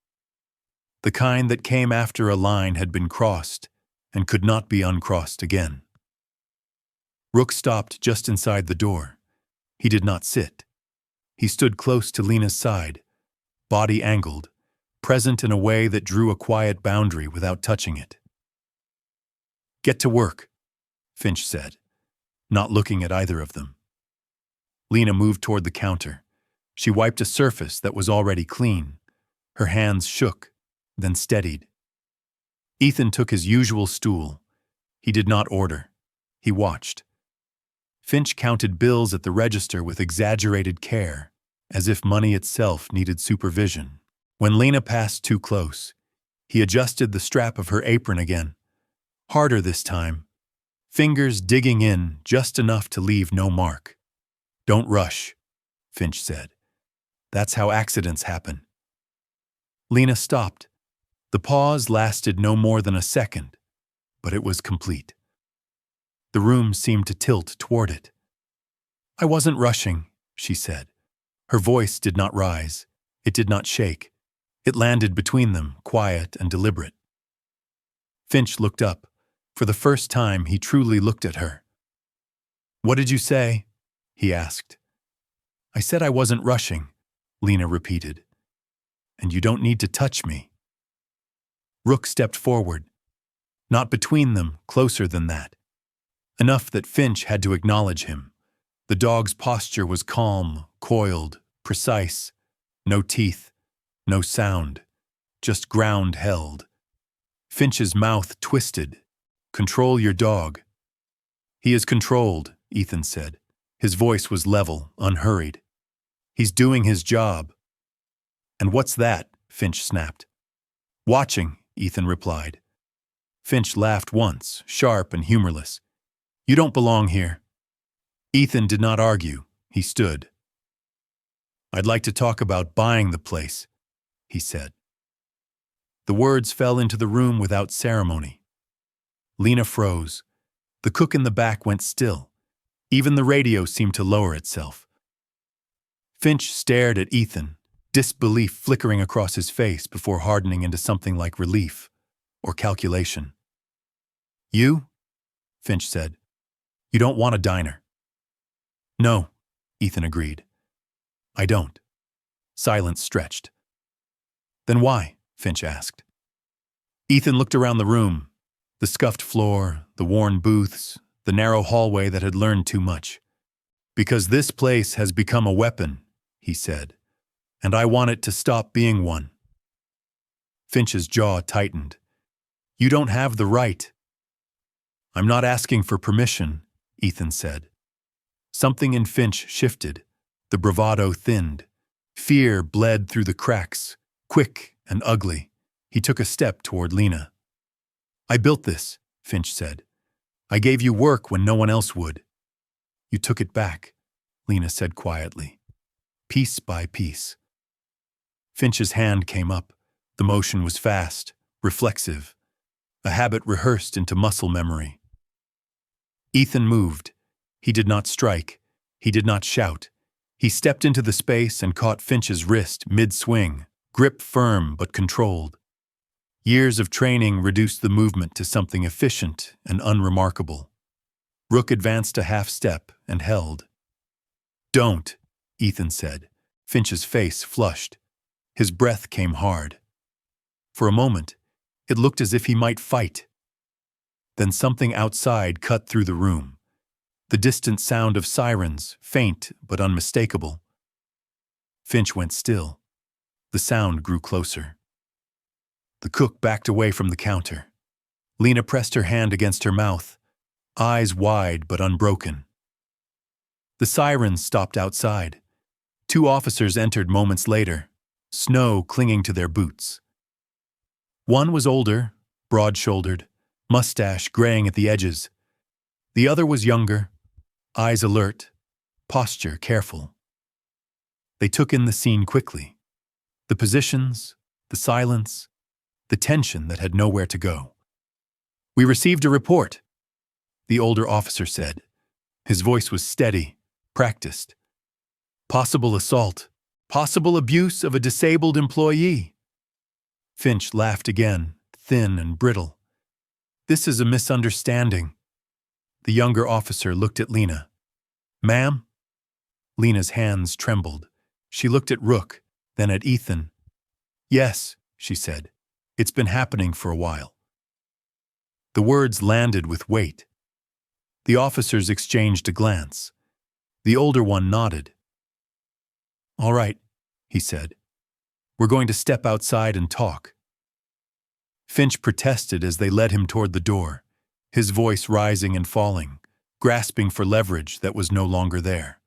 The kind that came after a line had been crossed and could not be uncrossed again. Rook stopped just inside the door. He did not sit. He stood close to Lena's side, body angled, present in a way that drew a quiet boundary without touching it. "Get to work," Finch said, not looking at either of them. Lena moved toward the counter. She wiped a surface that was already clean. Her hands shook, then steadied. Ethan took his usual stool. He did not order. He watched. Finch counted bills at the register with exaggerated care, as if money itself needed supervision. When Lena passed too close, he adjusted the strap of her apron again. Harder this time, fingers digging in just enough to leave no mark. "Don't rush," Finch said. "That's how accidents happen." Lena stopped. The pause lasted no more than a second, but it was complete. The room seemed to tilt toward it. "I wasn't rushing," she said. Her voice did not rise. It did not shake. It landed between them, quiet and deliberate. Finch looked up. For the first time, he truly looked at her. "What did you say?" he asked. "I said I wasn't rushing," Lena repeated. "And you don't need to touch me." Rook stepped forward. Not between them, closer than that. Enough that Finch had to acknowledge him. The dog's posture was calm, coiled, precise. No teeth, no sound, just ground held. Finch's mouth twisted. "Control your dog." "He is controlled," Ethan said. His voice was level, unhurried. "He's doing his job." "And what's that?" Finch snapped. "Watching," Ethan replied. Finch laughed once, sharp and humorless. "You don't belong here." Ethan did not argue. He stood. "I'd like to talk about buying the place," he said. The words fell into the room without ceremony. Lena froze. The cook in the back went still. Even the radio seemed to lower itself. Finch stared at Ethan, disbelief flickering across his face before hardening into something like relief or calculation. "You?" Finch said. "You don't want a diner." "No," Ethan agreed. "I don't." Silence stretched. "Then why?" Finch asked. Ethan looked around the room. The scuffed floor, the worn booths, the narrow hallway that had learned too much. "Because this place has become a weapon," he said, "and I want it to stop being one." Finch's jaw tightened. "You don't have the right." "I'm not asking for permission," Ethan said. Something in Finch shifted. The bravado thinned. Fear bled through the cracks, quick and ugly. He took a step toward Lena. "I built this," Finch said. "I gave you work when no one else would." "You took it back," Lena said quietly. piece by piece. Finch's hand came up. The motion was fast, reflexive, a habit rehearsed into muscle memory. Ethan moved. He did not strike. He did not shout. He stepped into the space and caught Finch's wrist mid-swing, grip firm but controlled. Years of training reduced the movement to something efficient and unremarkable. Rook advanced a half step and held. "Don't," Ethan said. Finch's face flushed. His breath came hard. For a moment, it looked as if he might fight. Then something outside cut through the room. The distant sound of sirens, faint but unmistakable. Finch went still. The sound grew closer. The cook backed away from the counter. Lena pressed her hand against her mouth, eyes wide but unbroken. The sirens stopped outside. 2 officers entered moments later, snow clinging to their boots. One was older, broad-shouldered, mustache graying at the edges. The other was younger, eyes alert, posture careful. They took in the scene quickly. The positions, the silence, the tension that had nowhere to go. "We received a report," the older officer said. His voice was steady, practiced. "Possible assault, possible abuse of a disabled employee." Finch laughed again, thin and brittle. "This is a misunderstanding." The younger officer looked at Lena. "Ma'am?" Lena's hands trembled. She looked at Rook, then at Ethan. "Yes," she said. "It's been happening for a while." The words landed with weight. The officers exchanged a glance. The older one nodded. "All right," he said. "We're going to step outside and talk." Finch protested as they led him toward the door, his voice rising and falling, grasping for leverage that was no longer there.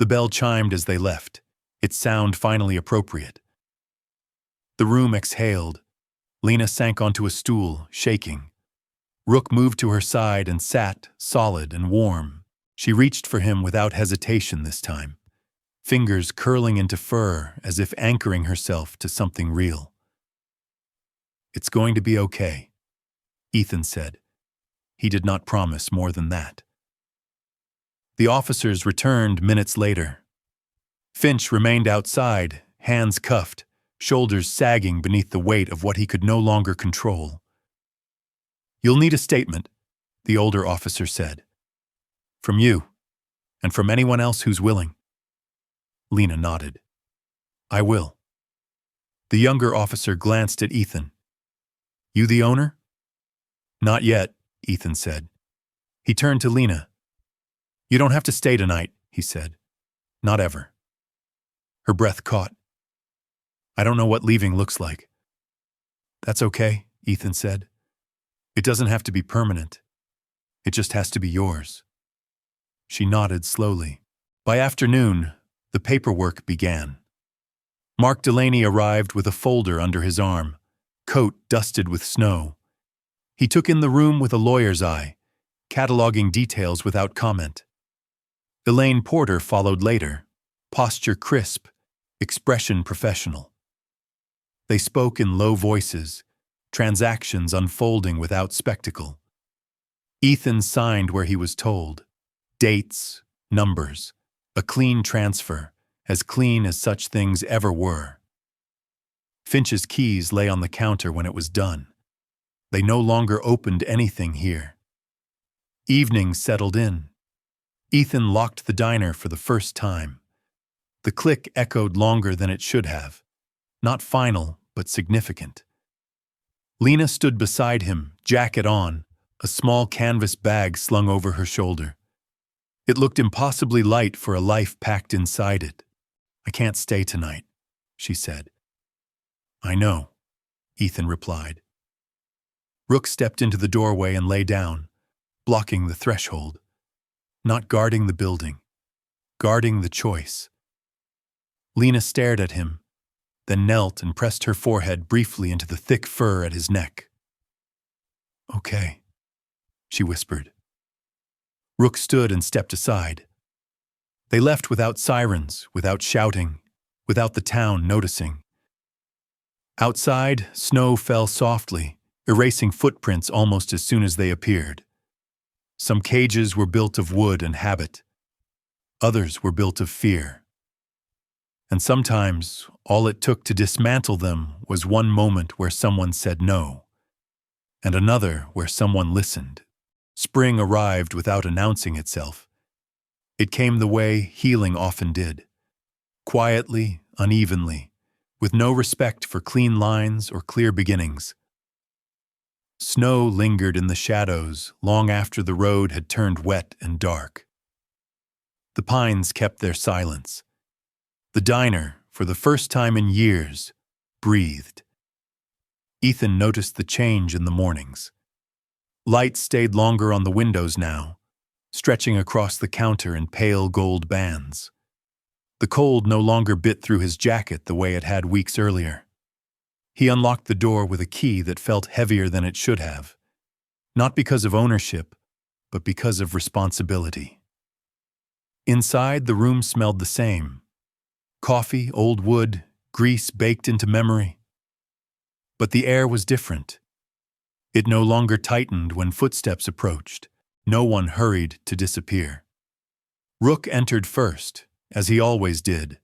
The bell chimed as they left, its sound finally appropriate. The room exhaled. Lena sank onto a stool, shaking. Rook moved to her side and sat, solid and warm. She reached for him without hesitation this time, fingers curling into fur as if anchoring herself to something real. "It's going to be okay," Ethan said. He did not promise more than that. The officers returned minutes later. Finch remained outside, hands cuffed, shoulders sagging beneath the weight of what he could no longer control. "You'll need a statement," the older officer said. "From you, and from anyone else who's willing." Lena nodded. "I will." The younger officer glanced at Ethan. "You the owner?" "Not yet," Ethan said. He turned to Lena. "You don't have to stay tonight," he said. "Not ever." Her breath caught. "I don't know what leaving looks like." "That's okay," Ethan said. "It doesn't have to be permanent. It just has to be yours." She nodded slowly. By afternoon, the paperwork began. Mark Delaney arrived with a folder under his arm, coat dusted with snow. He took in the room with a lawyer's eye, cataloging details without comment. Elaine Porter followed later, posture crisp, expression professional. They spoke in low voices, transactions unfolding without spectacle. Ethan signed where he was told. Dates, numbers, a clean transfer, as clean as such things ever were. Finch's keys lay on the counter when it was done. They no longer opened anything here. Evening settled in. Ethan locked the diner for the first time. The click echoed longer than it should have. Not final, but significant. Lena stood beside him, jacket on, a small canvas bag slung over her shoulder. It looked impossibly light for a life packed inside it. "I can't stay tonight," she said. "I know," Ethan replied. Rook stepped into the doorway and lay down, blocking the threshold. Not guarding the building, guarding the choice. Lena stared at him, then knelt and pressed her forehead briefly into the thick fur at his neck. "Okay," she whispered. Rook stood and stepped aside. They left without sirens, without shouting, without the town noticing. Outside, snow fell softly, erasing footprints almost as soon as they appeared. Some cages were built of wood and habit. Others were built of fear. And sometimes, all it took to dismantle them was one moment where someone said no, and another where someone listened. Spring arrived without announcing itself. It came the way healing often did, quietly, unevenly, with no respect for clean lines or clear beginnings. Snow lingered in the shadows long after the road had turned wet and dark. The pines kept their silence. The diner, for the first time in years, breathed. Ethan noticed the change in the mornings. Light stayed longer on the windows now, stretching across the counter in pale gold bands. The cold no longer bit through his jacket the way it had weeks earlier. He unlocked the door with a key that felt heavier than it should have, not because of ownership, but because of responsibility. Inside, the room smelled the same. Coffee, old wood, grease baked into memory. But the air was different. It no longer tightened when footsteps approached. No one hurried to disappear. Rook entered first, as he always did,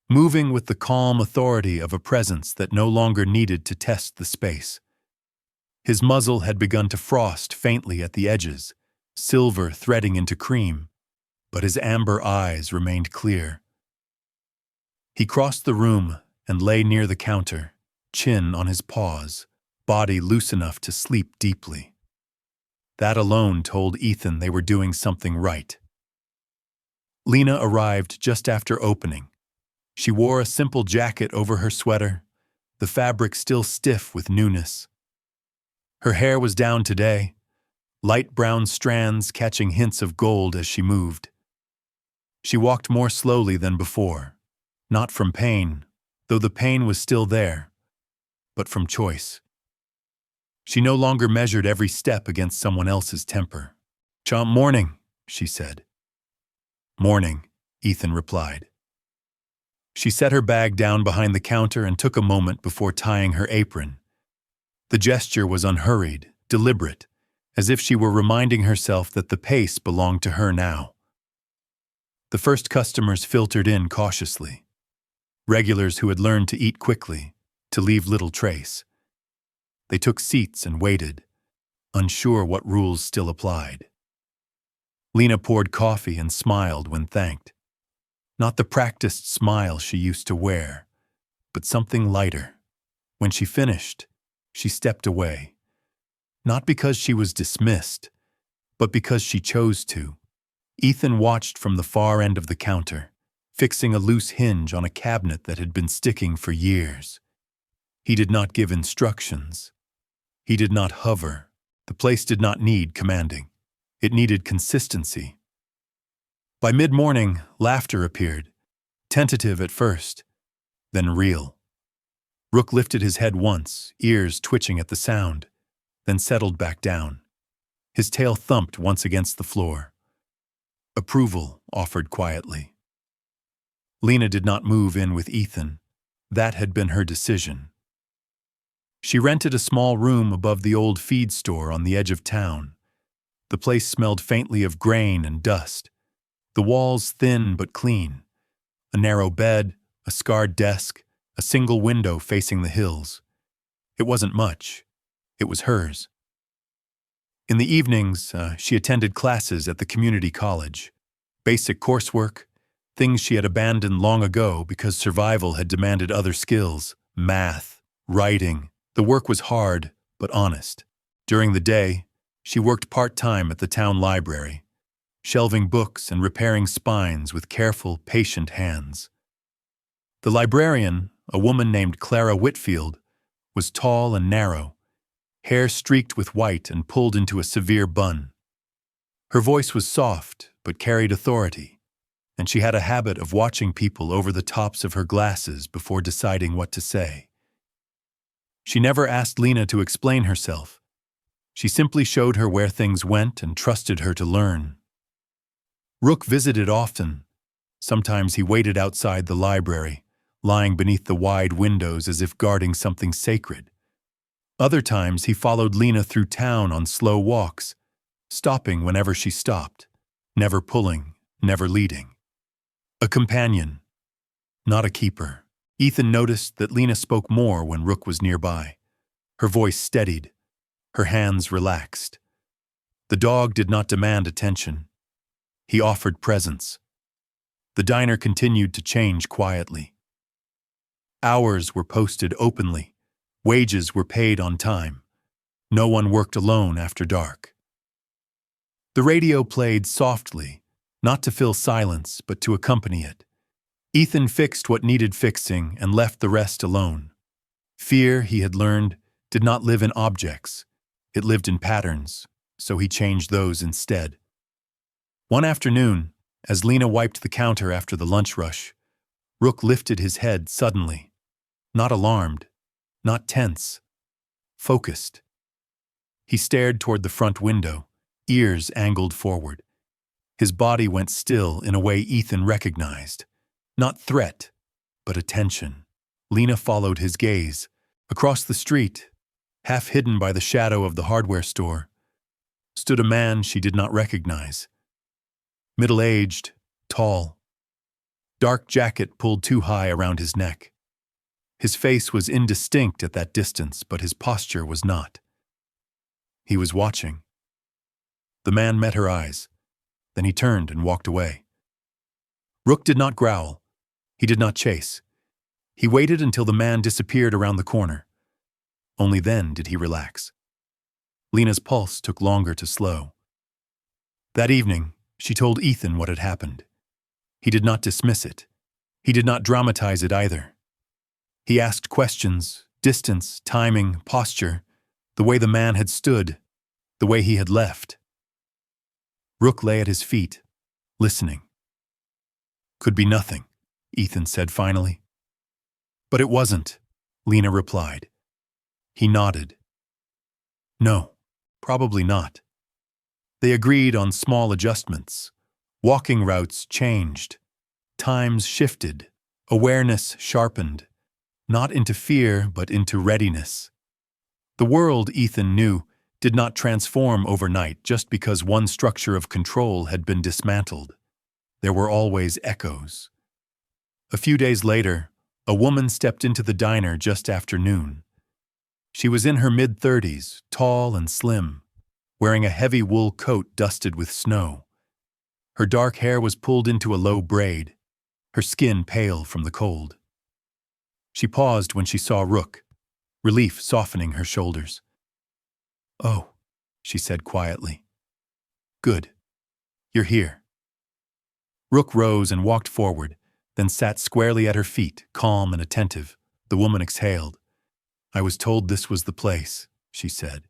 moving with the calm authority of a presence that no longer needed to test the space. His muzzle had begun to frost faintly at the edges, silver threading into cream, but his amber eyes remained clear. He crossed the room and lay near the counter, chin on his paws, body loose enough to sleep deeply. That alone told Ethan they were doing something right. Lena arrived just after opening. She wore a simple jacket over her sweater, the fabric still stiff with newness. Her hair was down today, light brown strands catching hints of gold as she moved. She walked more slowly than before, not from pain, though the pain was still there, but from choice. She no longer measured every step against someone else's temper. "Morning," she said. "Morning," Ethan replied. She set her bag down behind the counter and took a moment before tying her apron. The gesture was unhurried, deliberate, as if she were reminding herself that the pace belonged to her now. The first customers filtered in cautiously. Regulars who had learned to eat quickly, to leave little trace. They took seats and waited, unsure what rules still applied. Lena poured coffee and smiled when thanked. Not the practiced smile she used to wear, but something lighter. When she finished, she stepped away. Not because she was dismissed, but because she chose to. Ethan watched from the far end of the counter, fixing a loose hinge on a cabinet that had been sticking for years. He did not give instructions. He did not hover. The place did not need commanding. It needed consistency. By mid-morning, laughter appeared, tentative at first, then real. Rook lifted his head once, ears twitching at the sound, then settled back down. His tail thumped once against the floor. Approval offered quietly. Lena did not move in with Ethan. That had been her decision. She rented a small room above the old feed store on the edge of town. The place smelled faintly of grain and dust. The walls thin but clean. A narrow bed, a scarred desk, a single window facing the hills. It wasn't much. It was hers. In the evenings, she attended classes at the community college. Basic coursework, things she had abandoned long ago because survival had demanded other skills. Math, writing. The work was hard, but honest. During the day, she worked part-time at the town library, shelving books and repairing spines with careful, patient hands. The librarian, a woman named Clara Whitfield, was tall and narrow, hair streaked with white and pulled into a severe bun. Her voice was soft, but carried authority, and she had a habit of watching people over the tops of her glasses before deciding what to say. She never asked Lena to explain herself. She simply showed her where things went and trusted her to learn. Rook visited often, Sometimes he waited outside the library, lying beneath the wide windows as if guarding something sacred. Other times he followed Lena through town on slow walks, stopping whenever she stopped, never pulling, never leading. A companion, not a keeper. Ethan noticed that Lena spoke more when Rook was nearby. Her voice steadied, her hands relaxed. The dog did not demand attention. He offered presence. The diner continued to change quietly. Hours were posted openly. Wages were paid on time. No one worked alone after dark. The radio played softly, not to fill silence, but to accompany it. Ethan fixed what needed fixing and left the rest alone. Fear, he had learned, did not live in objects. It lived in patterns, so he changed those instead. One afternoon, as Lena wiped the counter after the lunch rush, Rook lifted his head suddenly. Not alarmed, not tense, focused. He stared toward the front window, ears angled forward. His body went still in a way Ethan recognized. Not threat, but attention. Lena followed his gaze. Across the street, half hidden by the shadow of the hardware store, stood a man she did not recognize. Middle-aged, tall. Dark jacket pulled too high around his neck. His face was indistinct at that distance, but his posture was not. He was watching. The man met her eyes. Then he turned and walked away. Rook did not growl. He did not chase. He waited until the man disappeared around the corner. Only then did he relax. Lena's pulse took longer to slow. That evening, she told Ethan what had happened. He did not dismiss it. He did not dramatize it either. He asked questions, distance, timing, posture, the way the man had stood, the way he had left. Rook lay at his feet, listening. Could be nothing, Ethan said finally. But it wasn't, Lena replied. He nodded. No, probably not. They agreed on small adjustments. Walking routes changed. Times shifted. Awareness sharpened. Not into fear, but into readiness. The world, Ethan knew, did not transform overnight just because one structure of control had been dismantled. There were always echoes. A few days later, a woman stepped into the diner just after noon. She was in her mid-30s, tall and slim, wearing a heavy wool coat dusted with snow. Her dark hair was pulled into a low braid, her skin pale from the cold. She paused when she saw Rook, relief softening her shoulders. "Oh," she said quietly. "Good. You're here." Rook rose and walked forward, then sat squarely at her feet, calm and attentive. The woman exhaled. "I was told this was the place," she said.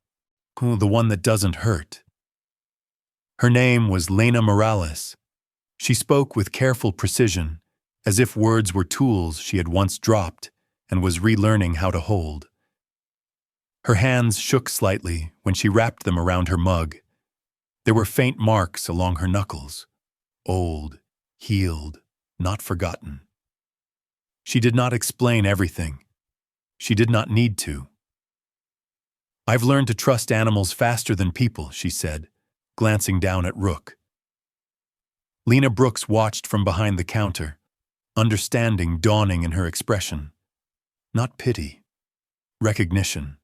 "Oh, the one that doesn't hurt." Her name was Lena Morales. She spoke with careful precision, as if words were tools she had once dropped and was relearning how to hold. Her hands shook slightly when she wrapped them around her mug. There were faint marks along her knuckles. Old, healed, not forgotten. She did not explain everything. She did not need to. "I've learned to trust animals faster than people," she said, glancing down at Rook. Lena Brooks watched from behind the counter, understanding dawning in her expression. Not pity, recognition.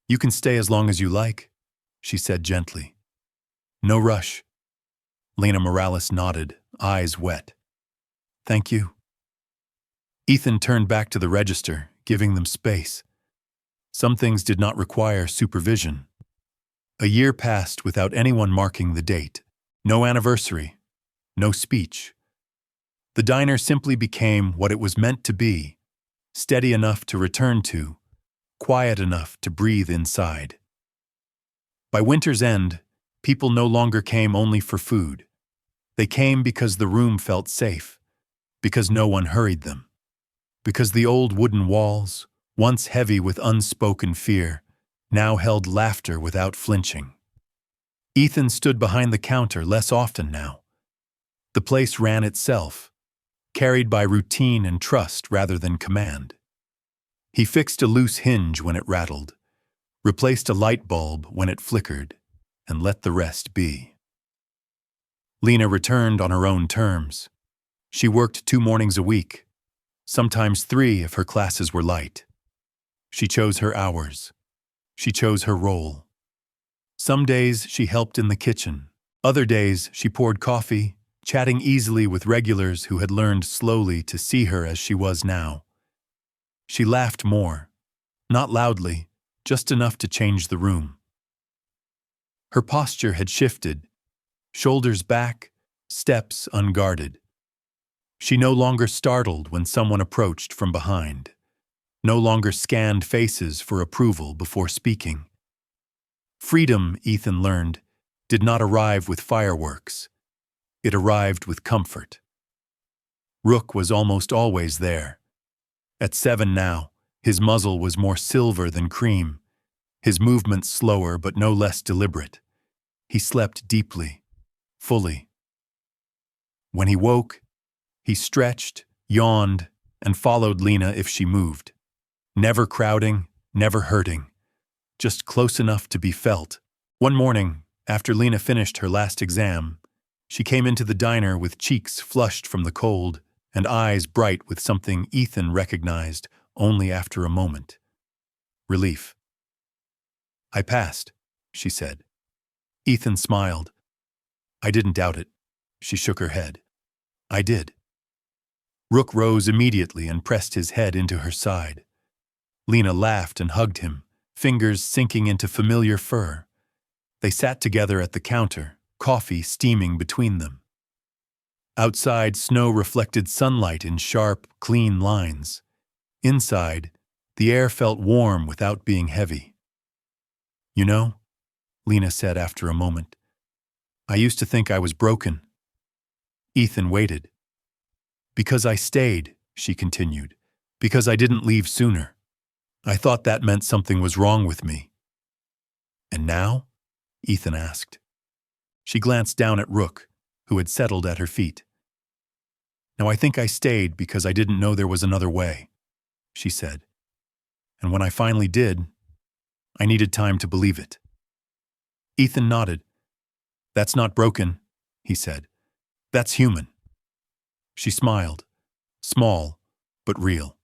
"You can stay as long as you like," she said gently. "No rush." Lena Morales nodded, eyes wet. "Thank you." Ethan turned back to the register, giving them space. Some things did not require supervision. A year passed without anyone marking the date. No anniversary, no speech. The diner simply became what it was meant to be, steady enough to return to, quiet enough to breathe inside. By winter's end, people no longer came only for food. They came because the room felt safe, because no one hurried them, because the old wooden walls, once heavy with unspoken fear, now held laughter without flinching. Ethan stood behind the counter less often now. The place ran itself, carried by routine and trust rather than command. He fixed a loose hinge when it rattled, replaced a light bulb when it flickered, and let the rest be. Lena returned on her own terms. She worked 2 mornings a week, sometimes 3 if her classes were light. She chose her hours. She chose her role. Some days she helped in the kitchen. Other days she poured coffee, chatting easily with regulars who had learned slowly to see her as she was now. She laughed more, not loudly, just enough to change the room. Her posture had shifted, shoulders back, steps unguarded. She no longer startled when someone approached from behind, no longer scanned faces for approval before speaking. Freedom, Ethan learned, did not arrive with fireworks. It arrived with comfort. Rook was almost always there. At 7 now, his muzzle was more silver than cream, his movements slower but no less deliberate. He slept deeply, fully. When he woke, he stretched, yawned, and followed Lena if she moved. Never crowding, never hurting, just close enough to be felt. One morning, after Lena finished her last exam, she came into the diner with cheeks flushed from the cold and eyes bright with something Ethan recognized only after a moment. Relief. "I passed," she said. Ethan smiled. "I didn't doubt it." She shook her head. "I did." Rook rose immediately and pressed his head into her side. Lena laughed and hugged him, fingers sinking into familiar fur. They sat together at the counter, coffee steaming between them. Outside, snow reflected sunlight in sharp, clean lines. Inside, the air felt warm without being heavy. "You know," Lena said after a moment, "I used to think I was broken." Ethan waited. "Because I stayed," she continued, "because I didn't leave sooner. I thought that meant something was wrong with me." "And now?" Ethan asked. She glanced down at Rook, who had settled at her feet. "Now I think I stayed because I didn't know there was another way," she said. "And when I finally did, I needed time to believe it." Ethan nodded. "That's not broken," he said. "That's human." She smiled, small but real.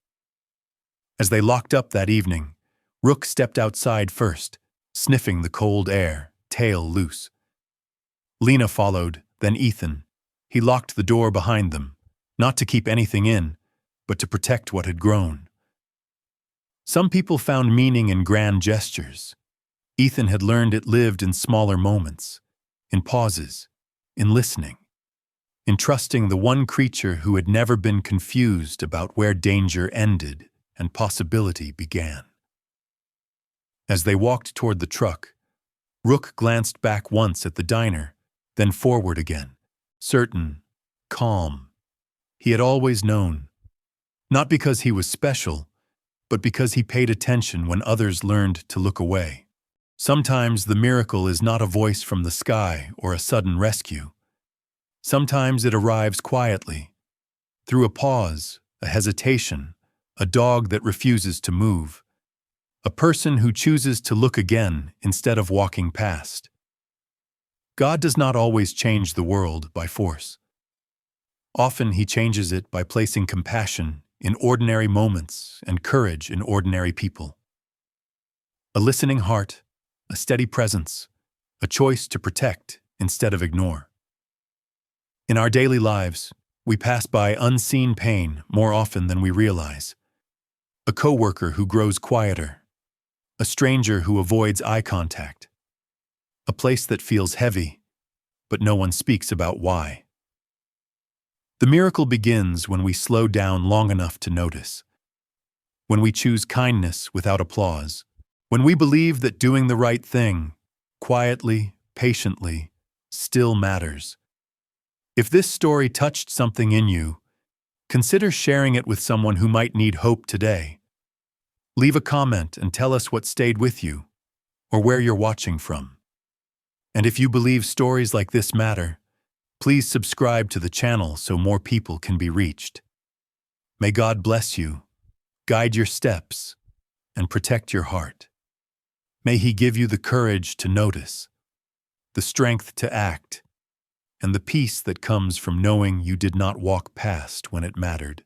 As they locked up that evening, Rook stepped outside first, sniffing the cold air, tail loose. Lena followed, then Ethan. He locked the door behind them, not to keep anything in, but to protect what had grown. Some people found meaning in grand gestures. Ethan had learned it lived in smaller moments, in pauses, in listening, in trusting the one creature who had never been confused about where danger ended and possibility began. As they walked toward the truck, Rook glanced back once at the diner, then forward again, certain, calm. He had always known, not because he was special, but because he paid attention when others learned to look away. Sometimes the miracle is not a voice from the sky or a sudden rescue. Sometimes it arrives quietly, through a pause, a hesitation, a dog that refuses to move, a person who chooses to look again instead of walking past. God does not always change the world by force. Often he changes it by placing compassion in ordinary moments and courage in ordinary people. A listening heart, a steady presence, a choice to protect instead of ignore. In our daily lives, we pass by unseen pain more often than we realize. A coworker who grows quieter, a stranger who avoids eye contact, a place that feels heavy, but no one speaks about why. The miracle begins when we slow down long enough to notice, when we choose kindness without applause, when we believe that doing the right thing, quietly, patiently, still matters. If this story touched something in you, consider sharing it with someone who might need hope today. Leave a comment and tell us what stayed with you, or where you're watching from. And if you believe stories like this matter, Please subscribe to the channel so more people can be reached. May God bless you, guide your steps, and protect your heart. May He give you the courage to notice, the strength to act, and the peace that comes from knowing you did not walk past when it mattered.